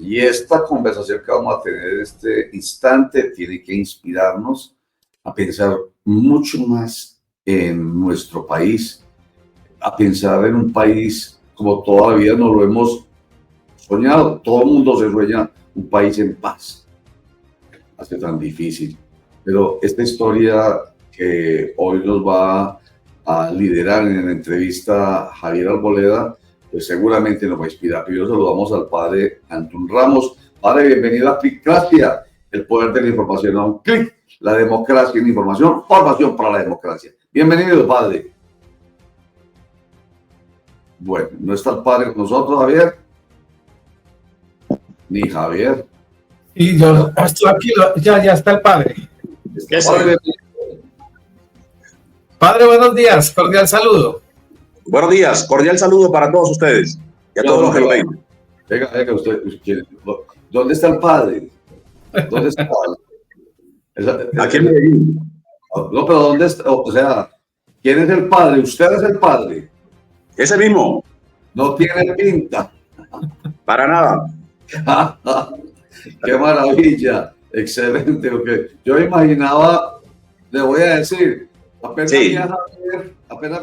Y esta conversación que vamos a tener en este instante tiene que inspirarnos a pensar mucho más en nuestro país, a pensar en un país como todavía no lo hemos soñado. Todo el mundo se sueña un país en paz. Hace tan difícil. Pero esta historia que hoy nos va a liderar en la entrevista Javier Arboleda, pues seguramente nos va a inspirar. Primero saludamos al padre Antún Ramos. Padre, bienvenido a Clicracia, el poder de la información a un clic, la democracia en información, formación para la democracia. Bienvenido, padre. Bueno, ¿no está el padre con nosotros, Javier? Ni Javier. Y yo estoy aquí, ya está el padre. Padre, buenos días, cordial saludo. Buenos días, cordial saludo para todos ustedes y a todos los que lo ven. Venga, usted, ¿dónde está el padre? ¿Dónde está? Aquí en Medellín. No, pero ¿dónde está? O sea, ¿quién es el padre? ¿Usted es el padre? Ese mismo. No tiene pinta. Para nada. Qué maravilla, excelente. Porque yo imaginaba, le voy a decir, apenas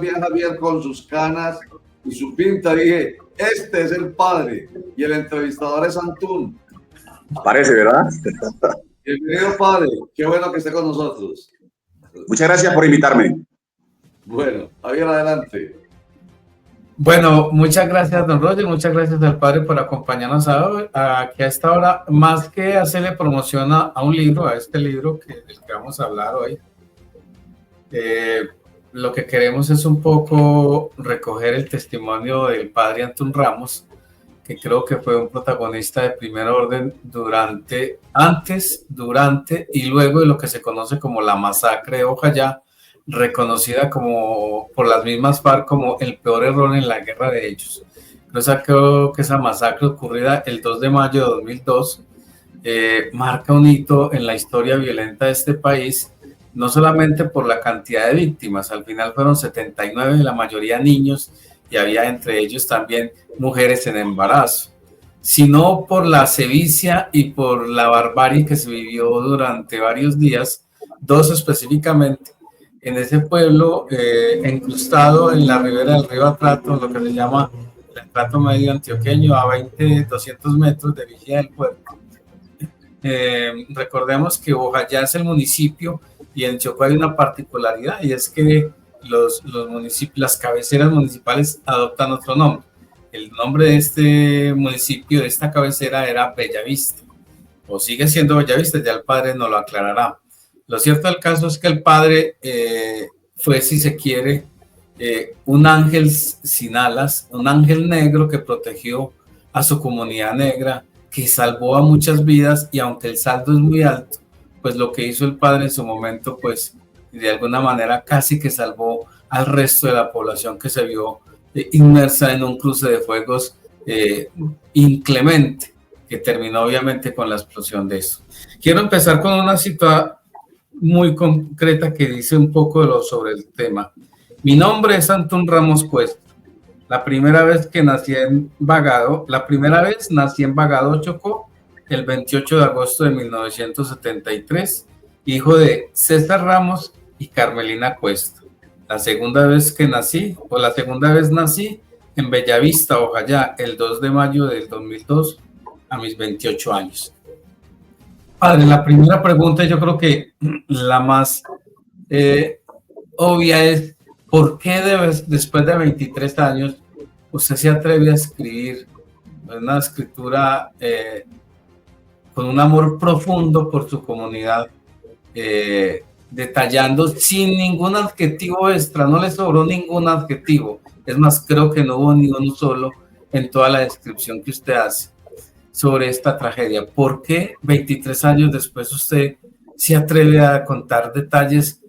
viaja Javier con sus canas y su pinta, dije, este es el padre y el entrevistador es Antún. Parece, ¿verdad? Bienvenido, padre, qué bueno que esté con nosotros. Muchas gracias por invitarme. Bueno, Javier, adelante. Bueno, muchas gracias, don Roger, muchas gracias al padre por acompañarnos aquí a esta hora, más que hacerle promoción a un libro, a este libro del que vamos a hablar hoy. Lo que queremos es un poco recoger el testimonio del padre Antún Ramos, que creo que fue un protagonista de primer orden antes, durante y luego de lo que se conoce como la masacre de Bojayá, reconocida por las mismas FARC como el peor error en la guerra de ellos. Creo que esa masacre ocurrida el 2 de mayo de 2002 marca un hito en la historia violenta de este país, no solamente por la cantidad de víctimas, al final fueron 79, la mayoría niños, y había entre ellos también mujeres en embarazo, sino por la sevicia y por la barbarie que se vivió durante varios días, dos específicamente, en ese pueblo incrustado en la ribera del río Atrato, lo que se llama el Atrato Medio Antioqueño, a 200 metros de Vigía del Puerto. Recordemos que Bojayá es el municipio y en Chocó hay una particularidad, y es que los municipios, las cabeceras municipales adoptan otro nombre. El nombre de este municipio, de esta cabecera, era Bellavista, o sigue siendo Bellavista, ya el padre nos lo aclarará. Lo cierto del caso es que el padre fue, si se quiere, un ángel sin alas, un ángel negro que protegió a su comunidad negra, que salvó a muchas vidas, y aunque el saldo es muy alto, pues lo que hizo el padre en su momento, pues de alguna manera casi que salvó al resto de la población que se vio inmersa en un cruce de fuegos inclemente, que terminó obviamente con la explosión de eso. Quiero empezar con una cita muy concreta que dice un poco sobre el tema. Mi nombre es Antún Ramos Cuesta. La primera vez nací en Bagado, Chocó, el 28 de agosto de 1973, hijo de César Ramos y Carmelina Cuesta. La segunda vez nací en Bellavista, Bojayá, el 2 de mayo del 2002, a mis 28 años. Padre, la primera pregunta, yo creo que la más obvia es, ¿por qué después de 23 años usted se atreve a escribir una escritura con un amor profundo por su comunidad, detallando sin ningún adjetivo extra? No le sobró ningún adjetivo, es más, creo que no hubo ni uno solo en toda la descripción que usted hace sobre esta tragedia? ¿Por qué 23 años después usted se atreve a contar detalles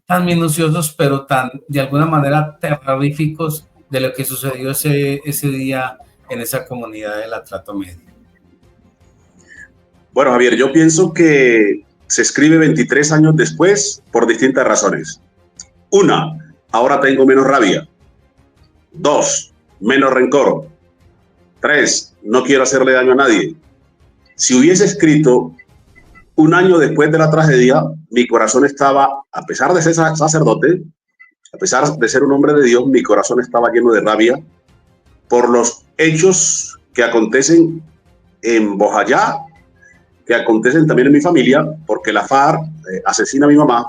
tan minuciosos, pero tan, de alguna manera, terroríficos de lo que sucedió ese día en esa comunidad del Atrato Medio? Bueno, Javier, yo pienso que se escribe 23 años después por distintas razones. Una, ahora tengo menos rabia. 2, menos rencor. 3, no quiero hacerle daño a nadie. Si hubiese escrito un año después de la tragedia, mi corazón estaba, a pesar de ser sacerdote, a pesar de ser un hombre de Dios, mi corazón estaba lleno de rabia por los hechos que acontecen en Bojayá, que acontecen también en mi familia, porque la FARC asesina a mi mamá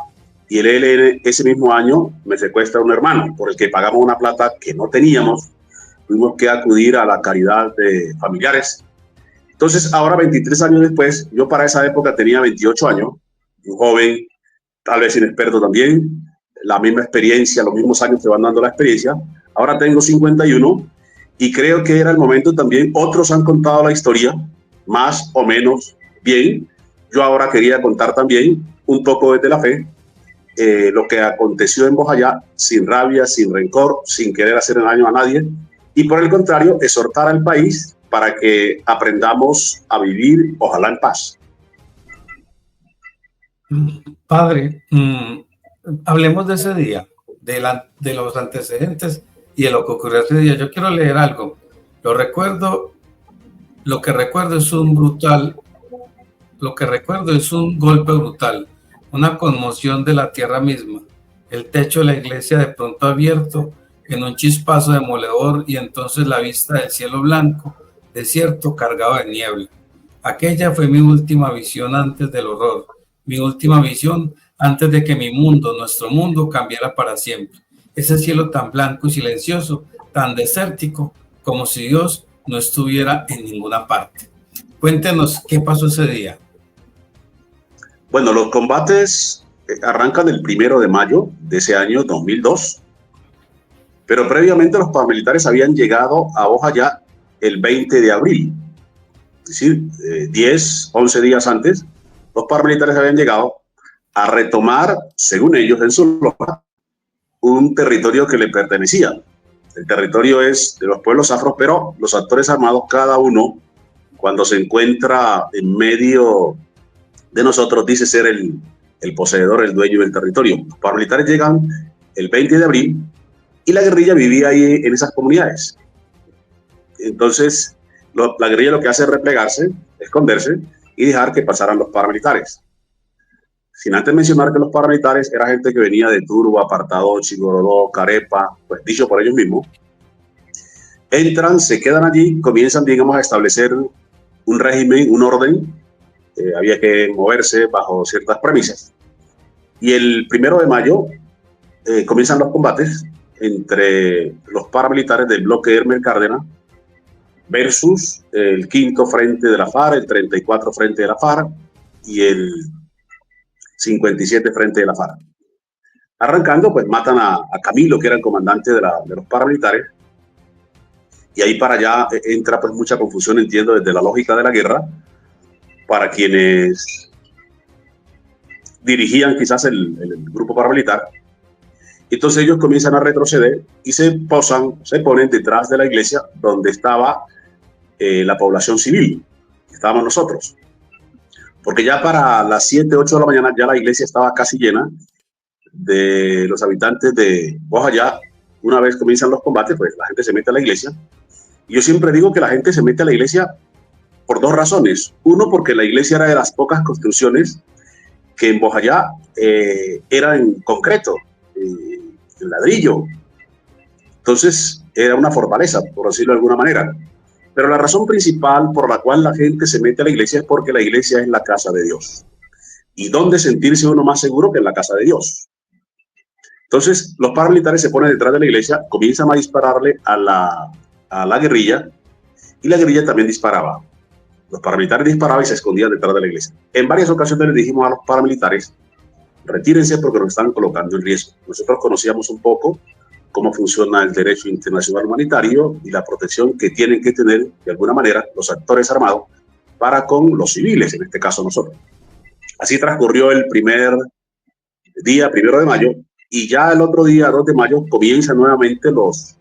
y el ELN ese mismo año me secuestra a un hermano por el que pagamos una plata que no teníamos. Tuvimos que acudir a la caridad de familiares. Entonces, ahora 23 años después, yo para esa época tenía 28 años, un joven, tal vez inexperto también, la misma experiencia, los mismos años te van dando la experiencia. Ahora tengo 51 y creo que era el momento también. Otros han contado la historia, más o menos bien. Yo ahora quería contar también un poco desde la fe lo que aconteció en Bojayá, sin rabia, sin rencor, sin querer hacer daño a nadie, y por el contrario, exhortar al país para que aprendamos a vivir, ojalá en paz. Padre, hablemos de ese día, de los antecedentes y de lo que ocurrió ese día. Yo quiero leer algo. Lo que recuerdo es un golpe brutal, una conmoción de la tierra misma, el techo de la iglesia de pronto abierto en un chispazo demoledor y entonces la vista del cielo blanco, desierto, cargado de niebla. Aquella fue mi última visión antes del horror, mi última visión antes de que mi mundo, nuestro mundo, cambiara para siempre. Ese cielo tan blanco y silencioso, tan desértico, como si Dios no estuviera en ninguna parte. Cuéntenos qué pasó ese día. Bueno, los combates arrancan el 1 de mayo de ese año 2002, pero previamente los paramilitares habían llegado a Bojayá el 20 de abril, es decir, 11 días antes, los paramilitares habían llegado a retomar, según ellos, en su lógica, un territorio que le pertenecía. El territorio es de los pueblos afros, pero los actores armados, cada uno, cuando se encuentra en medio de nosotros, dice ser el poseedor, el dueño del territorio. Los paramilitares llegan el 20 de abril y la guerrilla vivía ahí en esas comunidades. Entonces, la guerrilla lo que hace es replegarse, esconderse y dejar que pasaran los paramilitares. Sin antes mencionar que los paramilitares era gente que venía de Turbo, Apartado, Chigorodó, Carepa, pues dicho por ellos mismos. Entran, se quedan allí, comienzan, digamos, a establecer un régimen, un orden. Había que moverse bajo ciertas premisas. Y el 1 de mayo comienzan los combates entre los paramilitares del bloque Hermes Cárdenas versus el 5º Frente de la FARC, el 34 Frente de la FARC y el 57 Frente de la FARC. Arrancando, pues matan a Camilo, que era el comandante de los paramilitares, y ahí para allá entra pues mucha confusión, entiendo, desde la lógica de la guerra, para quienes dirigían quizás el grupo paramilitar. Entonces ellos comienzan a retroceder y se ponen detrás de la iglesia donde estaba la población civil, estábamos nosotros. Porque ya para las 7, 8 de la mañana ya la iglesia estaba casi llena de los habitantes de Bojayá. Una vez comienzan los combates, pues la gente se mete a la iglesia. Y yo siempre digo que la gente se mete a la iglesia por dos razones. Uno, porque la iglesia era de las pocas construcciones que en Bojayá era en concreto, en ladrillo. Entonces era una fortaleza, por decirlo de alguna manera. Pero la razón principal por la cual la gente se mete a la iglesia es porque la iglesia es la casa de Dios. ¿Y dónde sentirse uno más seguro que en la casa de Dios? Entonces los paramilitares se ponen detrás de la iglesia, comienzan a dispararle a la guerrilla, y la guerrilla también disparaba. Los paramilitares disparaban y se escondían detrás de la iglesia. En varias ocasiones les dijimos a los paramilitares, retírense porque nos están colocando en riesgo. Nosotros conocíamos un poco cómo funciona el derecho internacional humanitario y la protección que tienen que tener, de alguna manera, los actores armados para con los civiles, en este caso nosotros. Así transcurrió el primer día, 1 de mayo, y ya el otro día, 2 de mayo, comienzan nuevamente los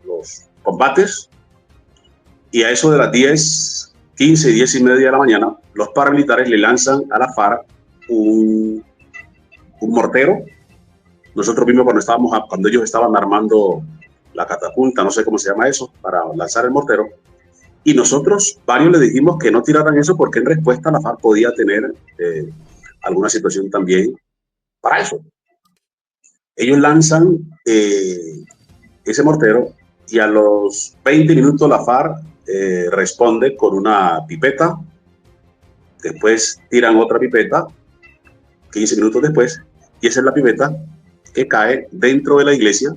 combates, y a eso de las 10:15, 10:30 de la mañana, los paramilitares le lanzan a la FARC un mortero. Nosotros vimos cuando ellos estaban armando la catapulta, no sé cómo se llama eso, para lanzar el mortero, Y nosotros, varios le dijimos que no tiraran eso porque en respuesta la FARC podía tener alguna situación también para eso. Ellos lanzan ese mortero y a los 20 minutos la FARC responde con una pipeta, después tiran otra pipeta, 15 minutos después, y esa es la pipeta que cae dentro de la iglesia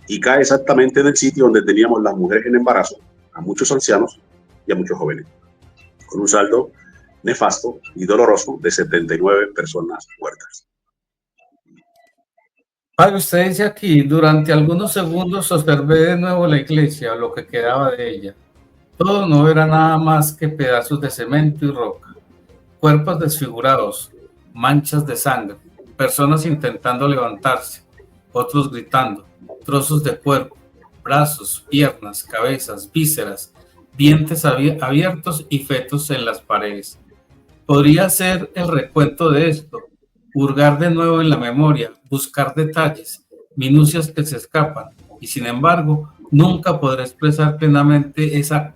y cae exactamente en el sitio donde teníamos las mujeres en embarazo, a muchos ancianos y a muchos jóvenes, con un saldo nefasto y doloroso de 79 personas muertas. Padre, usted dice aquí, durante algunos segundos observé de nuevo la iglesia, lo que quedaba de ella. Todo no era nada más que pedazos de cemento y roca, cuerpos desfigurados, manchas de sangre, personas intentando levantarse, otros gritando, trozos de cuerpo, brazos, piernas, cabezas, vísceras, dientes abiertos y fetos en las paredes. Podría hacer el recuento de esto, hurgar de nuevo en la memoria, buscar detalles, minucias que se escapan, y sin embargo, nunca podré expresar plenamente esa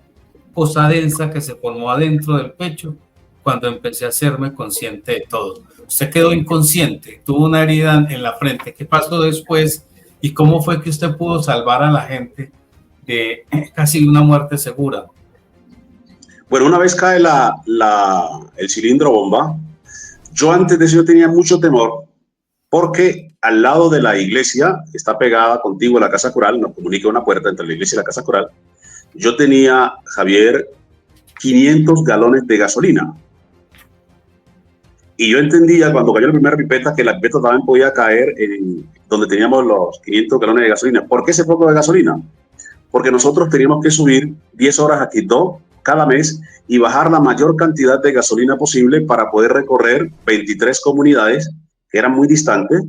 cosa densa que se formó adentro del pecho cuando empecé a hacerme consciente de todo. Usted quedó inconsciente, tuvo una herida en la frente. ¿Qué pasó después y cómo fue que usted pudo salvar a la gente de casi una muerte segura? Bueno, una vez cae el cilindro bomba, yo antes de eso yo tenía mucho temor porque al lado de la iglesia, está pegada contigo la casa cural, nos comunica una puerta entre la iglesia y la casa cural. Yo tenía, Javier, 500 galones de gasolina. Y yo entendía cuando cayó la primera pipeta que la pipeta también podía caer en donde teníamos los 500 galones de gasolina. ¿Por qué ese poco de gasolina? Porque nosotros teníamos que subir 10 horas a Quito cada mes y bajar la mayor cantidad de gasolina posible para poder recorrer 23 comunidades que eran muy distantes,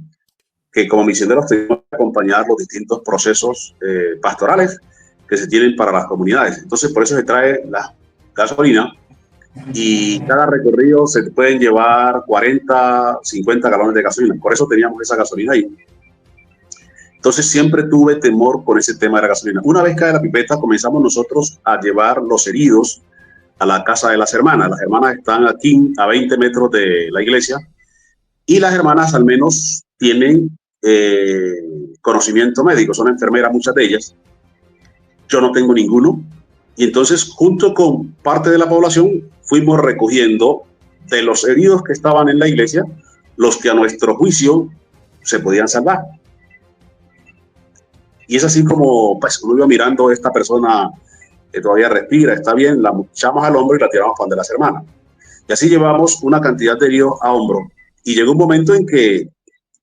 que como misioneros teníamos que acompañar los distintos procesos pastorales que se tienen para las comunidades. Entonces, por eso se trae la gasolina y cada recorrido se pueden llevar 40, 50 galones de gasolina. Por eso teníamos esa gasolina ahí. Entonces siempre tuve temor por ese tema de la gasolina. Una vez cae la pipeta, comenzamos nosotros a llevar los heridos a la casa de las hermanas. Las hermanas están aquí a 20 metros de la iglesia y las hermanas al menos tienen conocimiento médico, son enfermeras muchas de ellas. Yo no tengo ninguno. Y entonces, junto con parte de la población, fuimos recogiendo de los heridos que estaban en la iglesia, los que a nuestro juicio se podían salvar. Y es así como pues, uno iba mirando a esta persona que todavía respira, está bien, la echamos al hombro y la tiramos para donde las hermanas. Y así llevamos una cantidad de heridos a hombro. Y llegó un momento en que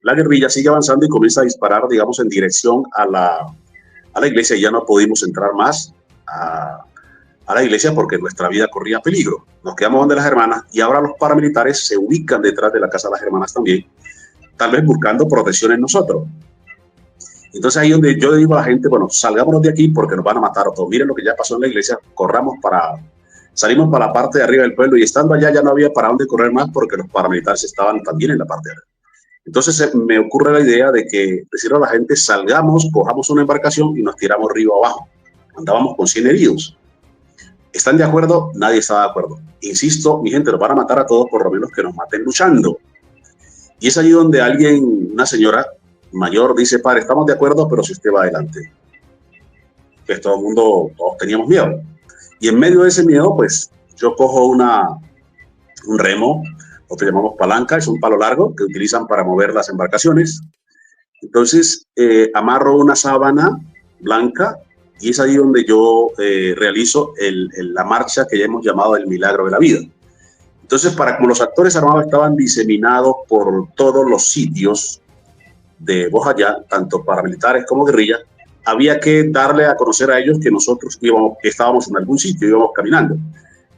la guerrilla sigue avanzando y comienza a disparar, digamos, en dirección a la iglesia, y ya no pudimos entrar más a la iglesia porque nuestra vida corría peligro. Nos quedamos donde las hermanas y ahora los paramilitares se ubican detrás de la casa de las hermanas también, tal vez buscando protección en nosotros. Entonces ahí es donde yo digo a la gente, bueno, salgámonos de aquí porque nos van a matar a todos. Miren lo que ya pasó en la iglesia, salimos para la parte de arriba del pueblo y estando allá ya no había para dónde correr más porque los paramilitares estaban también en la parte de arriba. Entonces me ocurre la idea de que decirle a la gente, salgamos, cojamos una embarcación y nos tiramos río abajo. Andábamos con 100 heridos. ¿Están de acuerdo? Nadie está de acuerdo. Insisto, mi gente, nos van a matar a todos, por lo menos que nos maten luchando. Y es allí donde una señora mayor dice, padre, estamos de acuerdo, pero si usted va adelante. Pues todo el mundo, todos teníamos miedo. Y en medio de ese miedo, pues yo cojo un remo, lo que llamamos palanca, es un palo largo que utilizan para mover las embarcaciones. Entonces amarro una sábana blanca y es ahí donde yo realizo la marcha que ya hemos llamado el milagro de la vida. Entonces, como los actores armados estaban diseminados por todos los sitios de Bojayá, tanto paramilitares como guerrilla, había que darle a conocer a ellos que nosotros estábamos en algún sitio, íbamos caminando.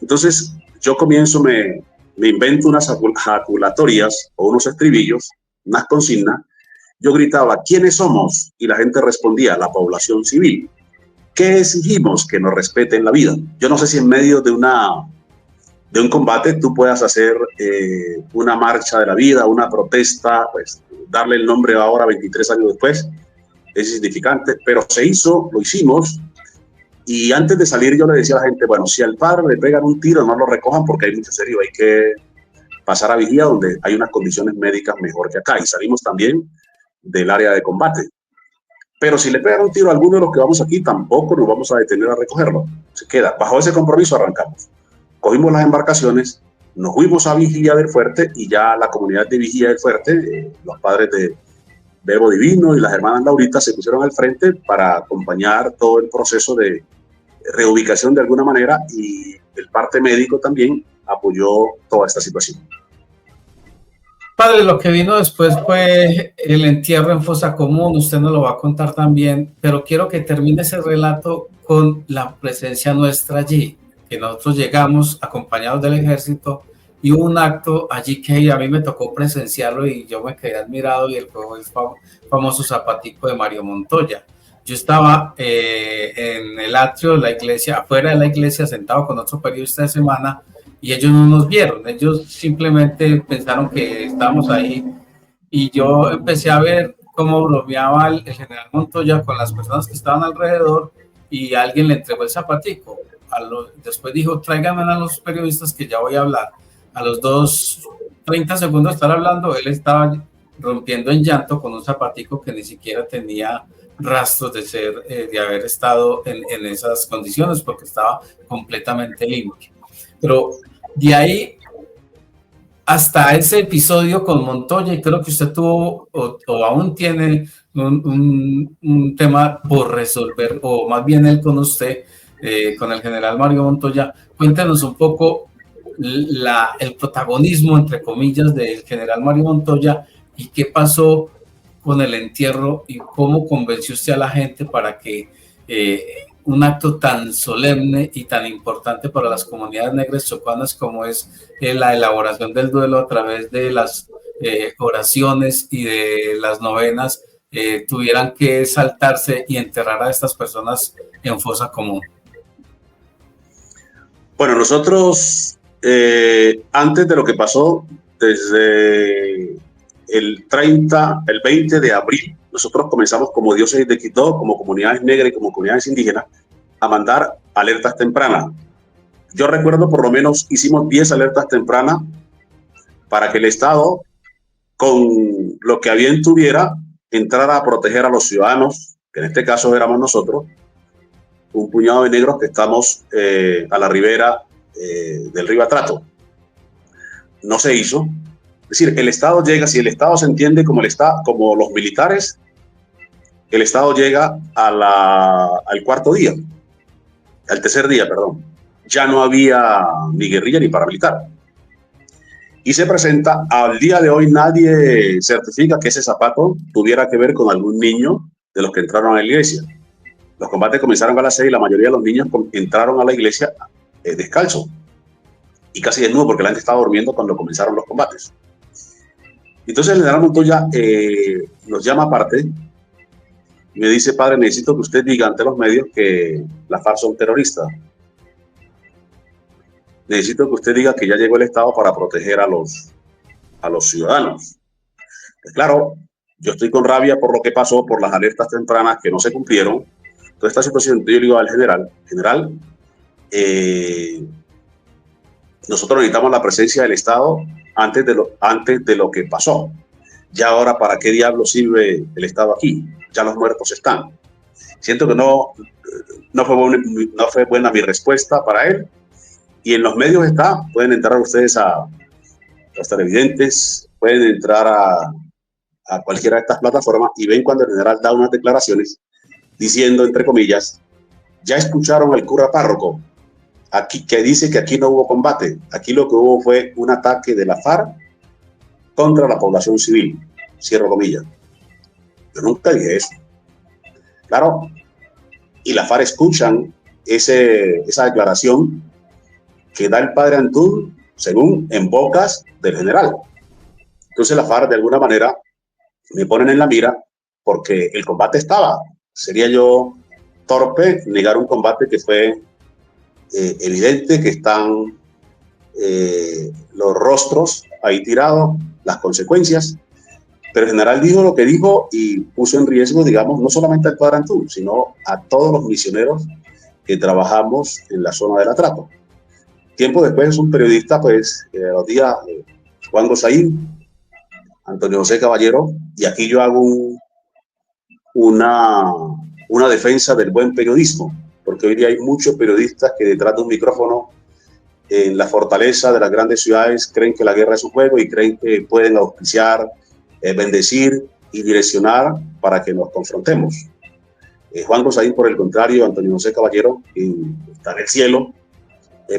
Entonces, yo comienzo, me invento unas jaculatorias o unos estribillos, unas consignas. Yo gritaba, ¿quiénes somos? Y la gente respondía, la población civil. ¿Qué exigimos? Que nos respeten la vida. Yo no sé si en medio de un combate tú puedas hacer una marcha de la vida, una protesta, pues darle el nombre ahora 23 años después, es significante, pero lo hicimos Y antes de salir yo le decía a la gente, bueno, si al padre le pegan un tiro, no lo recojan porque hay mucho serio, hay que pasar a vigía donde hay unas condiciones médicas mejor que acá. Y salimos también del área de combate. Pero si le pegan un tiro a alguno de los que vamos aquí, tampoco nos vamos a detener a recogerlo. Se queda. Bajo ese compromiso arrancamos. Cogimos las embarcaciones, nos fuimos a Vigía del Fuerte y ya la comunidad de Vigía del Fuerte, los padres de Verbo Divino y las hermanas Laurita se pusieron al frente para acompañar todo el proceso de reubicación de alguna manera, y el parte médico también apoyó toda esta situación. Padre, lo que vino después fue el entierro en fosa común, usted nos lo va a contar también, pero quiero que termine ese relato con la presencia nuestra allí, que nosotros llegamos acompañados del ejército y hubo un acto allí que a mí me tocó presenciarlo y yo me quedé admirado, y fue el famoso zapatico de Mario Montoya. Yo estaba en el atrio de la iglesia, afuera de la iglesia, sentado con otro periodista de semana, y ellos no nos vieron, ellos simplemente pensaron que estábamos ahí, y yo empecé a ver cómo bromeaba el general Montoya con las personas que estaban alrededor, y alguien le entregó el zapatico. Después dijo, tráiganme a los periodistas que ya voy a hablar. A los 30 segundos de estar hablando, él estaba rompiendo en llanto con un zapatico que ni siquiera tenía rastros de haber estado en esas condiciones, porque estaba completamente limpio. Pero de ahí hasta ese episodio con Montoya, y creo que usted tuvo o aún tiene un tema por resolver, o más bien él con usted, con el general Mario Montoya. Cuéntanos un poco el protagonismo, entre comillas, del general Mario Montoya, y qué pasó con el entierro y cómo convenció usted a la gente para que un acto tan solemne y tan importante para las comunidades negras chocuanas como es la elaboración del duelo a través de las oraciones y de las novenas, tuvieran que saltarse y enterrar a estas personas en fosa común. Bueno, nosotros antes de lo que pasó, desde el 20 de abril, nosotros comenzamos como Diócesis de Quito, como comunidades negras y como comunidades indígenas, a mandar alertas tempranas. Yo recuerdo por lo menos hicimos 10 alertas tempranas para que el Estado, con lo que a bien tuviera, entrara a proteger a los ciudadanos, que en este caso éramos nosotros, un puñado de negros que estamos a la ribera del río Atrato. No se hizo. Es decir, el Estado llega, si el Estado se entiende como los militares, el Estado llega al cuarto día, al tercer día, perdón. Ya no había ni guerrilla ni paramilitar. Y se presenta, al día de hoy nadie certifica que ese zapato tuviera que ver con algún niño de los que entraron a la iglesia. Los combates comenzaron a las 6 y la mayoría de los niños entraron a la iglesia descalzo y casi desnudo, porque la gente estaba durmiendo cuando comenzaron los combates. Entonces el general Montoya nos llama aparte y me dice: padre, necesito que usted diga ante los medios que las FARC son terroristas. Necesito que usted diga que ya llegó el Estado para proteger a los ciudadanos. Pues claro, yo estoy con rabia por lo que pasó, por las alertas tempranas que no se cumplieron. Toda esta situación, yo le digo al general, nosotros necesitamos la presencia del Estado antes de lo que pasó. Ya ahora, ¿para qué diablo sirve el Estado aquí? Ya los muertos están. Siento que no fue buena mi respuesta para él. Y en los medios pueden entrar ustedes a los televidentes, pueden entrar a cualquiera de estas plataformas y ven cuando el general da unas declaraciones diciendo, entre comillas, ya escucharon al cura párroco, aquí, que dice que aquí no hubo combate, aquí lo que hubo fue un ataque de la FARC contra la población civil, cierro comillas. Yo nunca dije eso. Claro, y la FARC escuchan esa declaración que da el padre Antún, según en bocas del general. Entonces la FARC de alguna manera me ponen en la mira porque el combate estaba. Sería yo torpe negar un combate que fue evidente, que están los rostros ahí tirados, las consecuencias. Pero el general dijo lo que dijo y puso en riesgo, digamos, no solamente al padre Antún, sino a todos los misioneros que trabajamos en la zona del atraco. Tiempo después, un periodista, pues, a los días, Juan Gosaín, Antonio José Caballero, y aquí yo hago una defensa del buen periodismo, porque hoy día hay muchos periodistas que detrás de un micrófono en la fortaleza de las grandes ciudades creen que la guerra es un juego y creen que pueden auspiciar, bendecir y direccionar para que nos confrontemos. Juan Gosaín, por el contrario, Antonio José Caballero, que está en el cielo,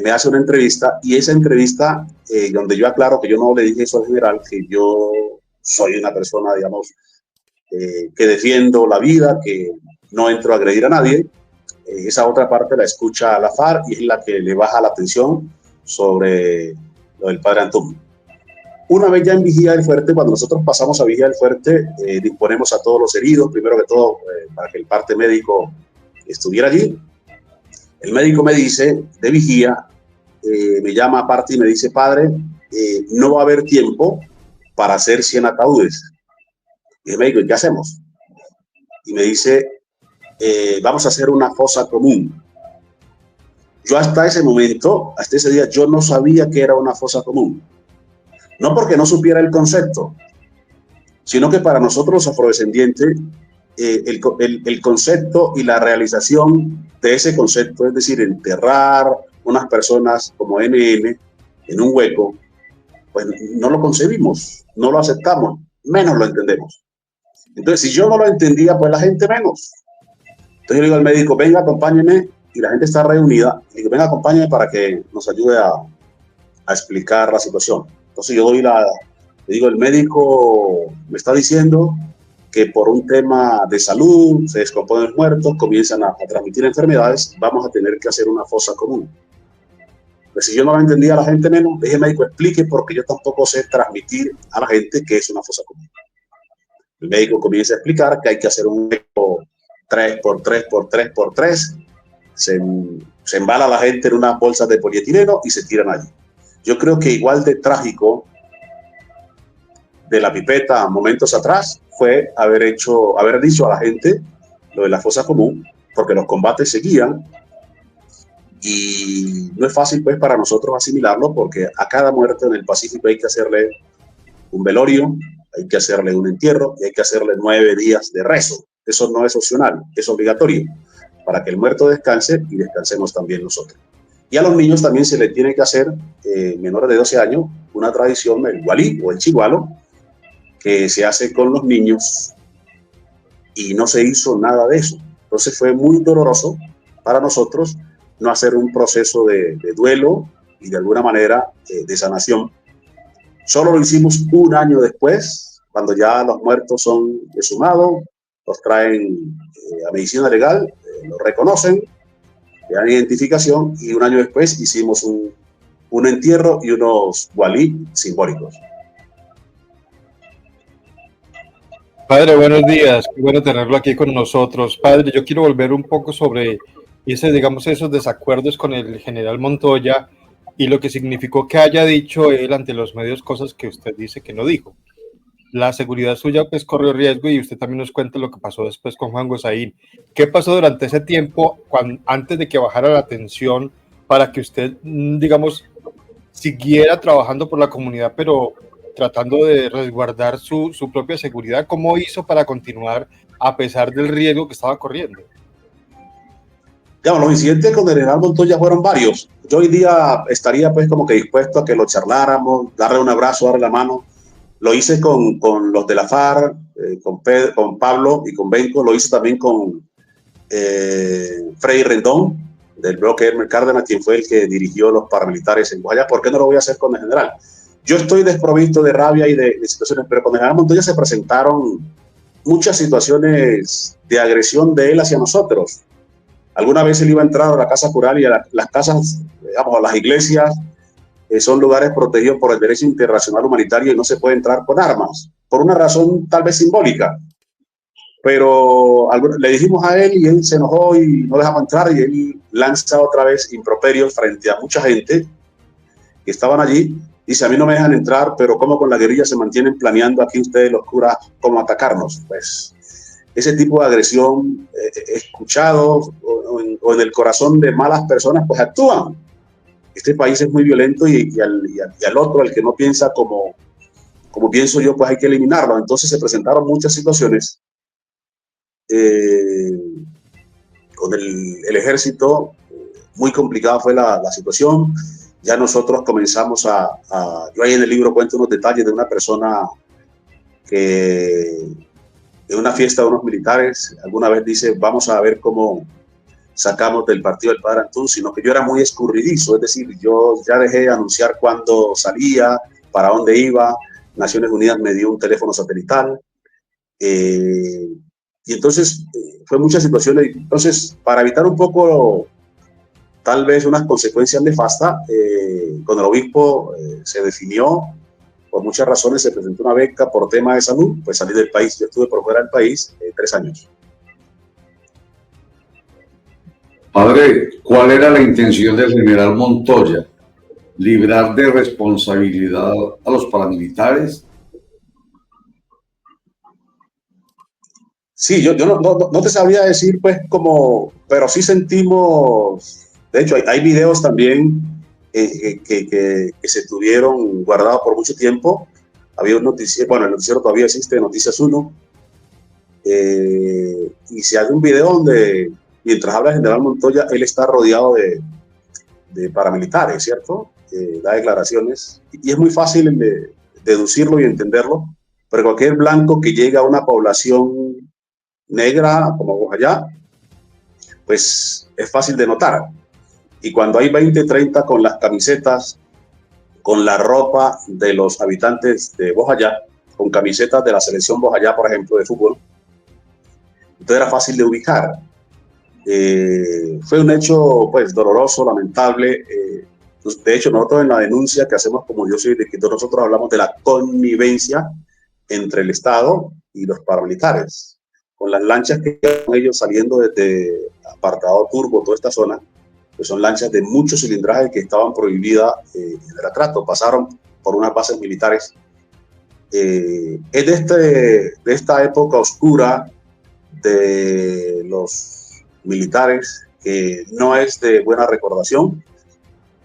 me hace una entrevista, y esa entrevista donde yo aclaro que yo no le dije eso al general, que yo soy una persona, digamos, que defiendo la vida, que no entro a agredir a nadie. Esa otra parte la escucha a la FARC y es la que le baja la atención sobre lo del padre Antún. Una vez ya en Vigía del Fuerte, cuando nosotros pasamos a Vigía del Fuerte, disponemos a todos los heridos, primero que todo, para que el parte médico estuviera allí. El médico me dice, de Vigía, me llama aparte y me dice, padre, no va a haber tiempo para hacer 100 ataúdes. Y el médico, ¿y qué hacemos? Y me dice, vamos a hacer una fosa común. Yo hasta ese momento, hasta ese día, yo no sabía que era una fosa común. No porque no supiera el concepto, sino que para nosotros los afrodescendientes, el concepto y la realización de ese concepto, es decir, enterrar unas personas como NN en un hueco, pues no lo concebimos, no lo aceptamos, menos lo entendemos. Entonces, si yo no lo entendía, pues la gente menos. Entonces yo le digo al médico, venga, acompáñeme, y la gente está reunida, y digo, venga, acompáñeme para que nos ayude a explicar la situación. Entonces yo le digo, el médico me está diciendo que por un tema de salud, se descomponen los muertos, comienzan a transmitir enfermedades, vamos a tener que hacer una fosa común. Pues si yo no lo entendía, la gente menos, deje el médico explique, porque yo tampoco sé transmitir a la gente que es una fosa común. El médico comienza a explicar que hay que hacer un hueco 3x3x3x3, se embala la gente en unas bolsas de polietileno y se tiran allí. Yo creo que igual de trágico de la pipeta momentos atrás fue haber dicho a la gente lo de la fosa común, porque los combates seguían y no es fácil pues para nosotros asimilarlo, porque a cada muerto en el Pacífico hay que hacerle un velorio, hay que hacerle un entierro y hay que hacerle 9 días de rezo. Eso no es opcional, es obligatorio para que el muerto descanse y descansemos también nosotros. Y a los niños también se les tiene que hacer, menores de 12 años, una tradición, el gualí o el chigualo, que se hace con los niños, y no se hizo nada de eso. Entonces fue muy doloroso para nosotros no hacer un proceso de duelo y de alguna manera de sanación. Solo lo hicimos un año después, cuando ya los muertos son exhumados, los traen a medicina legal, los reconocen, le dan identificación, y un año después hicimos un entierro y unos gualí simbólicos. Padre, buenos días, qué bueno tenerlo aquí con nosotros. Padre, yo quiero volver un poco sobre esos desacuerdos con el general Montoya y lo que significó que haya dicho él ante los medios cosas que usted dice que no dijo. La seguridad suya pues corrió riesgo, y usted también nos cuenta lo que pasó después con Juan Gosaín. ¿Qué pasó durante ese tiempo, antes de que bajara la tensión, para que usted, digamos, siguiera trabajando por la comunidad, pero tratando de resguardar su propia seguridad? ¿Cómo hizo para continuar a pesar del riesgo que estaba corriendo? Digamos, los incidentes con el general Montoya fueron varios. Yo hoy día estaría pues como que dispuesto a que lo charláramos, darle un abrazo, darle la mano. Lo hice con los de la FARC, con Pablo y con Benco. Lo hice también con Freddy Rendón, del bloque Hermes Cárdenas, quien fue el que dirigió los paramilitares en Guayas. ¿Por qué no lo voy a hacer con el general? Yo estoy desprovisto de rabia y de situaciones, pero con el general Montoya se presentaron muchas situaciones de agresión de él hacia nosotros. Alguna vez él iba a entrar a la casa cural, y a las casas, digamos, a las iglesias, son lugares protegidos por el derecho internacional humanitario y no se puede entrar con armas, por una razón tal vez simbólica. Pero le dijimos a él y él se enojó y no dejaba entrar, y él lanza otra vez improperios frente a mucha gente que estaban allí. Dice, a mí no me dejan entrar, pero ¿cómo con la guerrilla se mantienen planeando aquí ustedes los curas cómo atacarnos? Pues ese tipo de agresión he escuchado o en el corazón de malas personas, pues actúan. Este país es muy violento y al otro, al que no piensa como pienso yo, pues hay que eliminarlo. Entonces se presentaron muchas situaciones con el ejército. Muy complicada fue la situación. Ya nosotros comenzamos yo ahí en el libro cuento unos detalles de una persona que en una fiesta de unos militares alguna vez dice, vamos a ver cómo sacamos del partido del padre Antún, sino que yo era muy escurridizo, es decir, yo ya dejé de anunciar cuándo salía, para dónde iba. Naciones Unidas me dio un teléfono satelital, y entonces fue muchas situaciones. Entonces, para evitar un poco tal vez unas consecuencias nefastas, con el obispo se definió, por muchas razones, se presentó una beca por tema de salud, pues salí del país. Yo estuve por fuera del país 3 años. Padre, ¿cuál era la intención del general Montoya? ¿Librar de responsabilidad a los paramilitares? Sí, yo no te sabría decir, pues, pero sí sentimos, de hecho, hay videos también que se tuvieron guardados por mucho tiempo. Había un noticiero, bueno, el noticiero todavía existe, Noticias 1, y se hace un video donde, mientras habla el general Montoya, él está rodeado de paramilitares, ¿cierto? Da declaraciones, y es muy fácil deducirlo y entenderlo, pero cualquier blanco que llega a una población negra como Bojayá, pues es fácil de notar. Y cuando hay 20, 30 con las camisetas, con la ropa de los habitantes de Bojayá, con camisetas de la selección Bojayá, por ejemplo, de fútbol, entonces era fácil de ubicar. Fue un hecho, pues, doloroso, lamentable. De hecho, nosotros en la denuncia que hacemos, como yo soy de Quito, nosotros hablamos de la connivencia entre el Estado y los paramilitares. Con las lanchas que están ellos saliendo desde Apartado Turbo, toda esta zona, pues son lanchas de mucho cilindraje que estaban prohibidas en el atrato, pasaron por unas bases militares. Es de esta época oscura de los militares, que no es de buena recordación,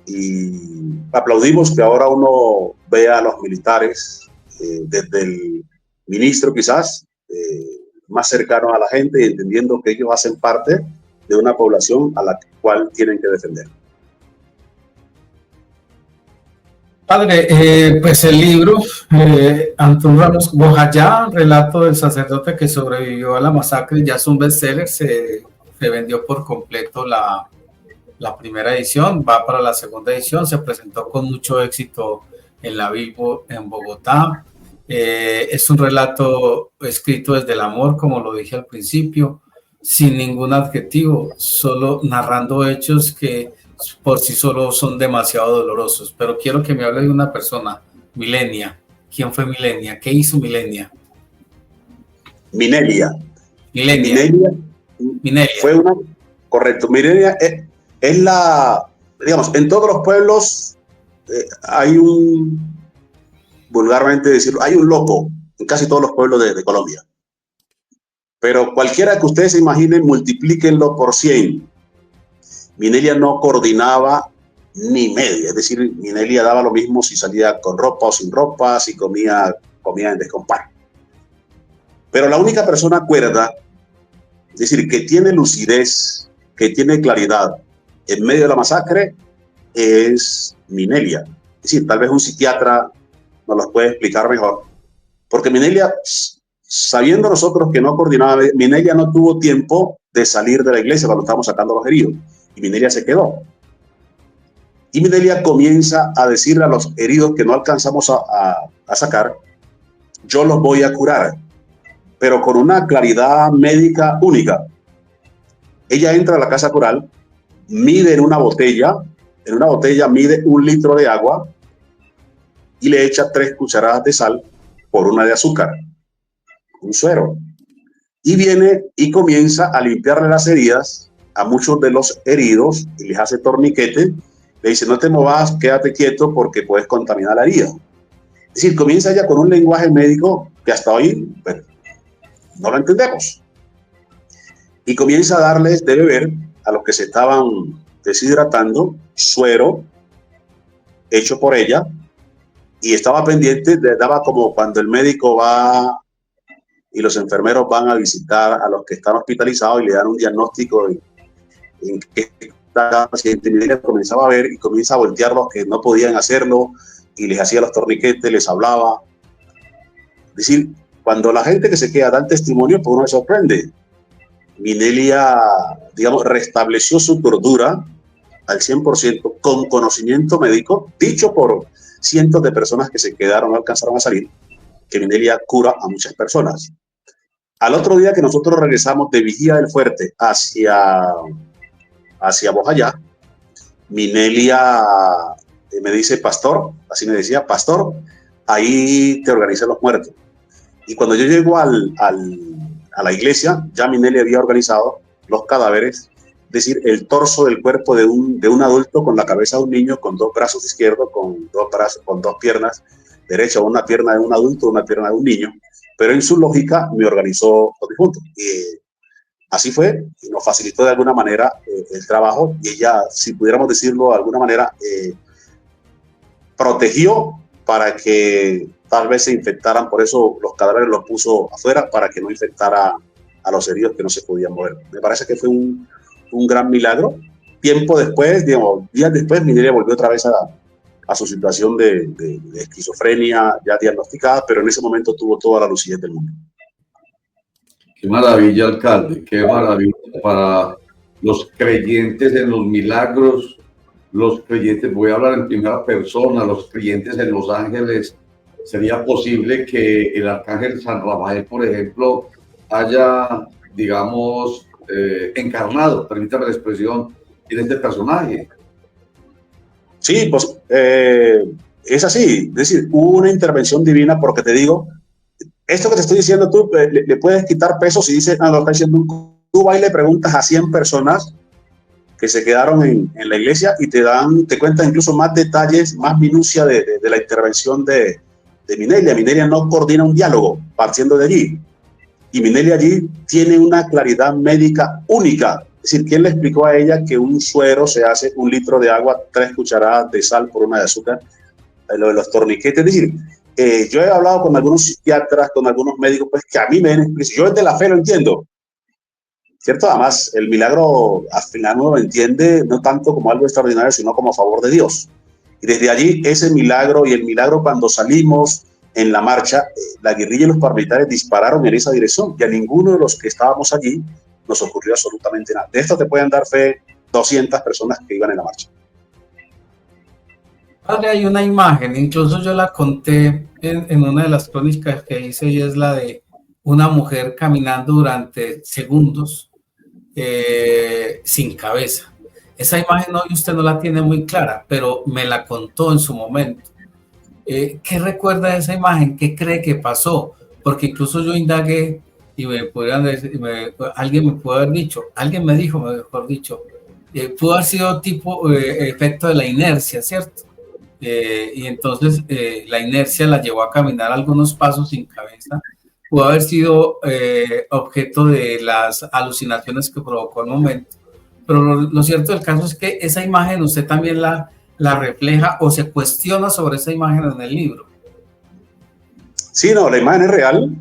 y aplaudimos que ahora uno vea a los militares desde el ministro quizás, más cercano a la gente, y entendiendo que ellos hacen parte de una población a la cual tienen que defender. Padre, pues el libro, Antún Ramos Bojayá, relato del sacerdote que sobrevivió a la masacre, ya es un bestseller. Se vendió por completo la primera edición, va para la segunda edición, se presentó con mucho éxito en la Bilbo en Bogotá. Es un relato escrito desde el amor, como lo dije al principio, sin ningún adjetivo, solo narrando hechos que por sí solos son demasiado dolorosos. Pero quiero que me hable de una persona, Milenia. ¿Quién fue Milenia? ¿Qué hizo Milenia? Minelia fue una... Correcto, Milenia es la... Digamos, en todos los pueblos hay un... vulgarmente decirlo, hay un loco en casi todos los pueblos de Colombia. Pero cualquiera que ustedes se imaginen, multiplíquenlo por 100. Minelia no coordinaba ni media, es decir, Minelia daba lo mismo si salía con ropa o sin ropa, si comía en descompás. Pero la única persona cuerda, es decir, que tiene lucidez, que tiene claridad en medio de la masacre, es Minelia. Es decir, tal vez un psiquiatra nos los puede explicar mejor, porque Minelia, sabiendo nosotros que no coordinaba, Minelia no tuvo tiempo de salir de la iglesia cuando estábamos sacando a los heridos, y Minelia se quedó. Y Minelia comienza a decirle a los heridos que no alcanzamos a sacar, yo los voy a curar, pero con una claridad médica única. Ella entra a la casa cural, mide en una botella mide 1 litro de agua y le echa 3 cucharadas de sal por 1 de azúcar, un suero. Y viene y comienza a limpiarle las heridas a muchos de los heridos y les hace torniquete. Le dice, no te movas, quédate quieto porque puedes contaminar la herida. Es decir, comienza ya con un lenguaje médico que hasta hoy no lo entendemos. Y comienza a darles de beber a los que se estaban deshidratando suero hecho por ella, y estaba pendiente, daba como cuando el médico va y los enfermeros van a visitar a los que están hospitalizados y le dan un diagnóstico en qué está el paciente. Minelia comenzaba a ver y comienza a voltear los que no podían hacerlo y les hacía los torniquetes, les hablaba. Es decir, cuando la gente que se queda da el testimonio, pues uno se sorprende. Minelia, digamos, restableció su cordura al 100% con conocimiento médico, dicho por cientos de personas que se quedaron, no alcanzaron a salir, que Minelia cura a muchas personas. Al otro día que nosotros regresamos de Vigía del Fuerte hacia Bojayá, Minelia me dice, pastor, así me decía, pastor, ahí te organizan los muertos. Y cuando yo llego a la iglesia, ya Minelia había organizado los cadáveres, es decir, el torso del cuerpo de un adulto con la cabeza de un niño, con dos brazos izquierdos, con dos piernas derechas, una pierna de un adulto, una pierna de un niño, pero en su lógica me organizó los difuntos. Y así fue, y nos facilitó de alguna manera el trabajo, y ella, si pudiéramos decirlo de alguna manera, protegió para que tal vez se infectaran, por eso los cadáveres los puso afuera, para que no infectara a los heridos que no se podían mover. Me parece que fue un gran milagro. Tiempo después, digamos, días después, Minelia volvió otra vez a su situación de esquizofrenia ya diagnosticada, pero en ese momento tuvo toda la lucidez del mundo. Qué maravilla, alcalde, qué maravilla para los creyentes en los milagros, los creyentes, voy a hablar en primera persona, los creyentes en los ángeles. ¿Sería posible que el arcángel San Rafael, por ejemplo, haya, digamos, encarnado, permítame la expresión, en este personaje? Sí, pues es así, es decir, hubo una intervención divina, porque te digo, esto que te estoy diciendo tú, le puedes quitar peso si dices, no, lo está diciendo tú vas y le preguntas a 100 personas que se quedaron en la iglesia y te cuentan incluso más detalles, más minucia de la intervención de Minelia. Minelia no coordina un diálogo partiendo de allí, y Minelia allí tiene una claridad médica única. Es decir, ¿quién le explicó a ella que un suero se hace 1 litro de agua, 3 cucharadas de sal por 1 de azúcar? Lo de los torniquetes, es decir, yo he hablado con algunos psiquiatras, con algunos médicos, pues que a mí me han explicado, yo desde la fe lo entiendo, ¿cierto? Además, el milagro al final uno lo entiende no tanto como algo extraordinario, sino como a favor de Dios. Y desde allí, ese milagro, y el milagro cuando salimos en la marcha, la guerrilla y los paramilitares dispararon en esa dirección, y a ninguno de los que estábamos allí nos ocurrió absolutamente nada. De esto te pueden dar fe 200 personas que iban en la marcha. Padre, hay una imagen, incluso yo la conté en una de las crónicas que hice, y es la de una mujer caminando durante segundos sin cabeza. Esa imagen hoy usted no la tiene muy clara, pero me la contó en su momento. ¿Qué recuerda de esa imagen? ¿Qué cree que pasó? Porque incluso yo indagué y me podrían decir, alguien me pudo haber dicho, alguien me dijo, mejor dicho, pudo haber sido tipo efecto de la inercia, ¿cierto? Y entonces la inercia la llevó a caminar algunos pasos sin cabeza. Pudo haber sido objeto de las alucinaciones que provocó el momento. Pero lo cierto del caso es que esa imagen usted también la refleja o se cuestiona sobre esa imagen en el libro. Sí, no, la imagen es real.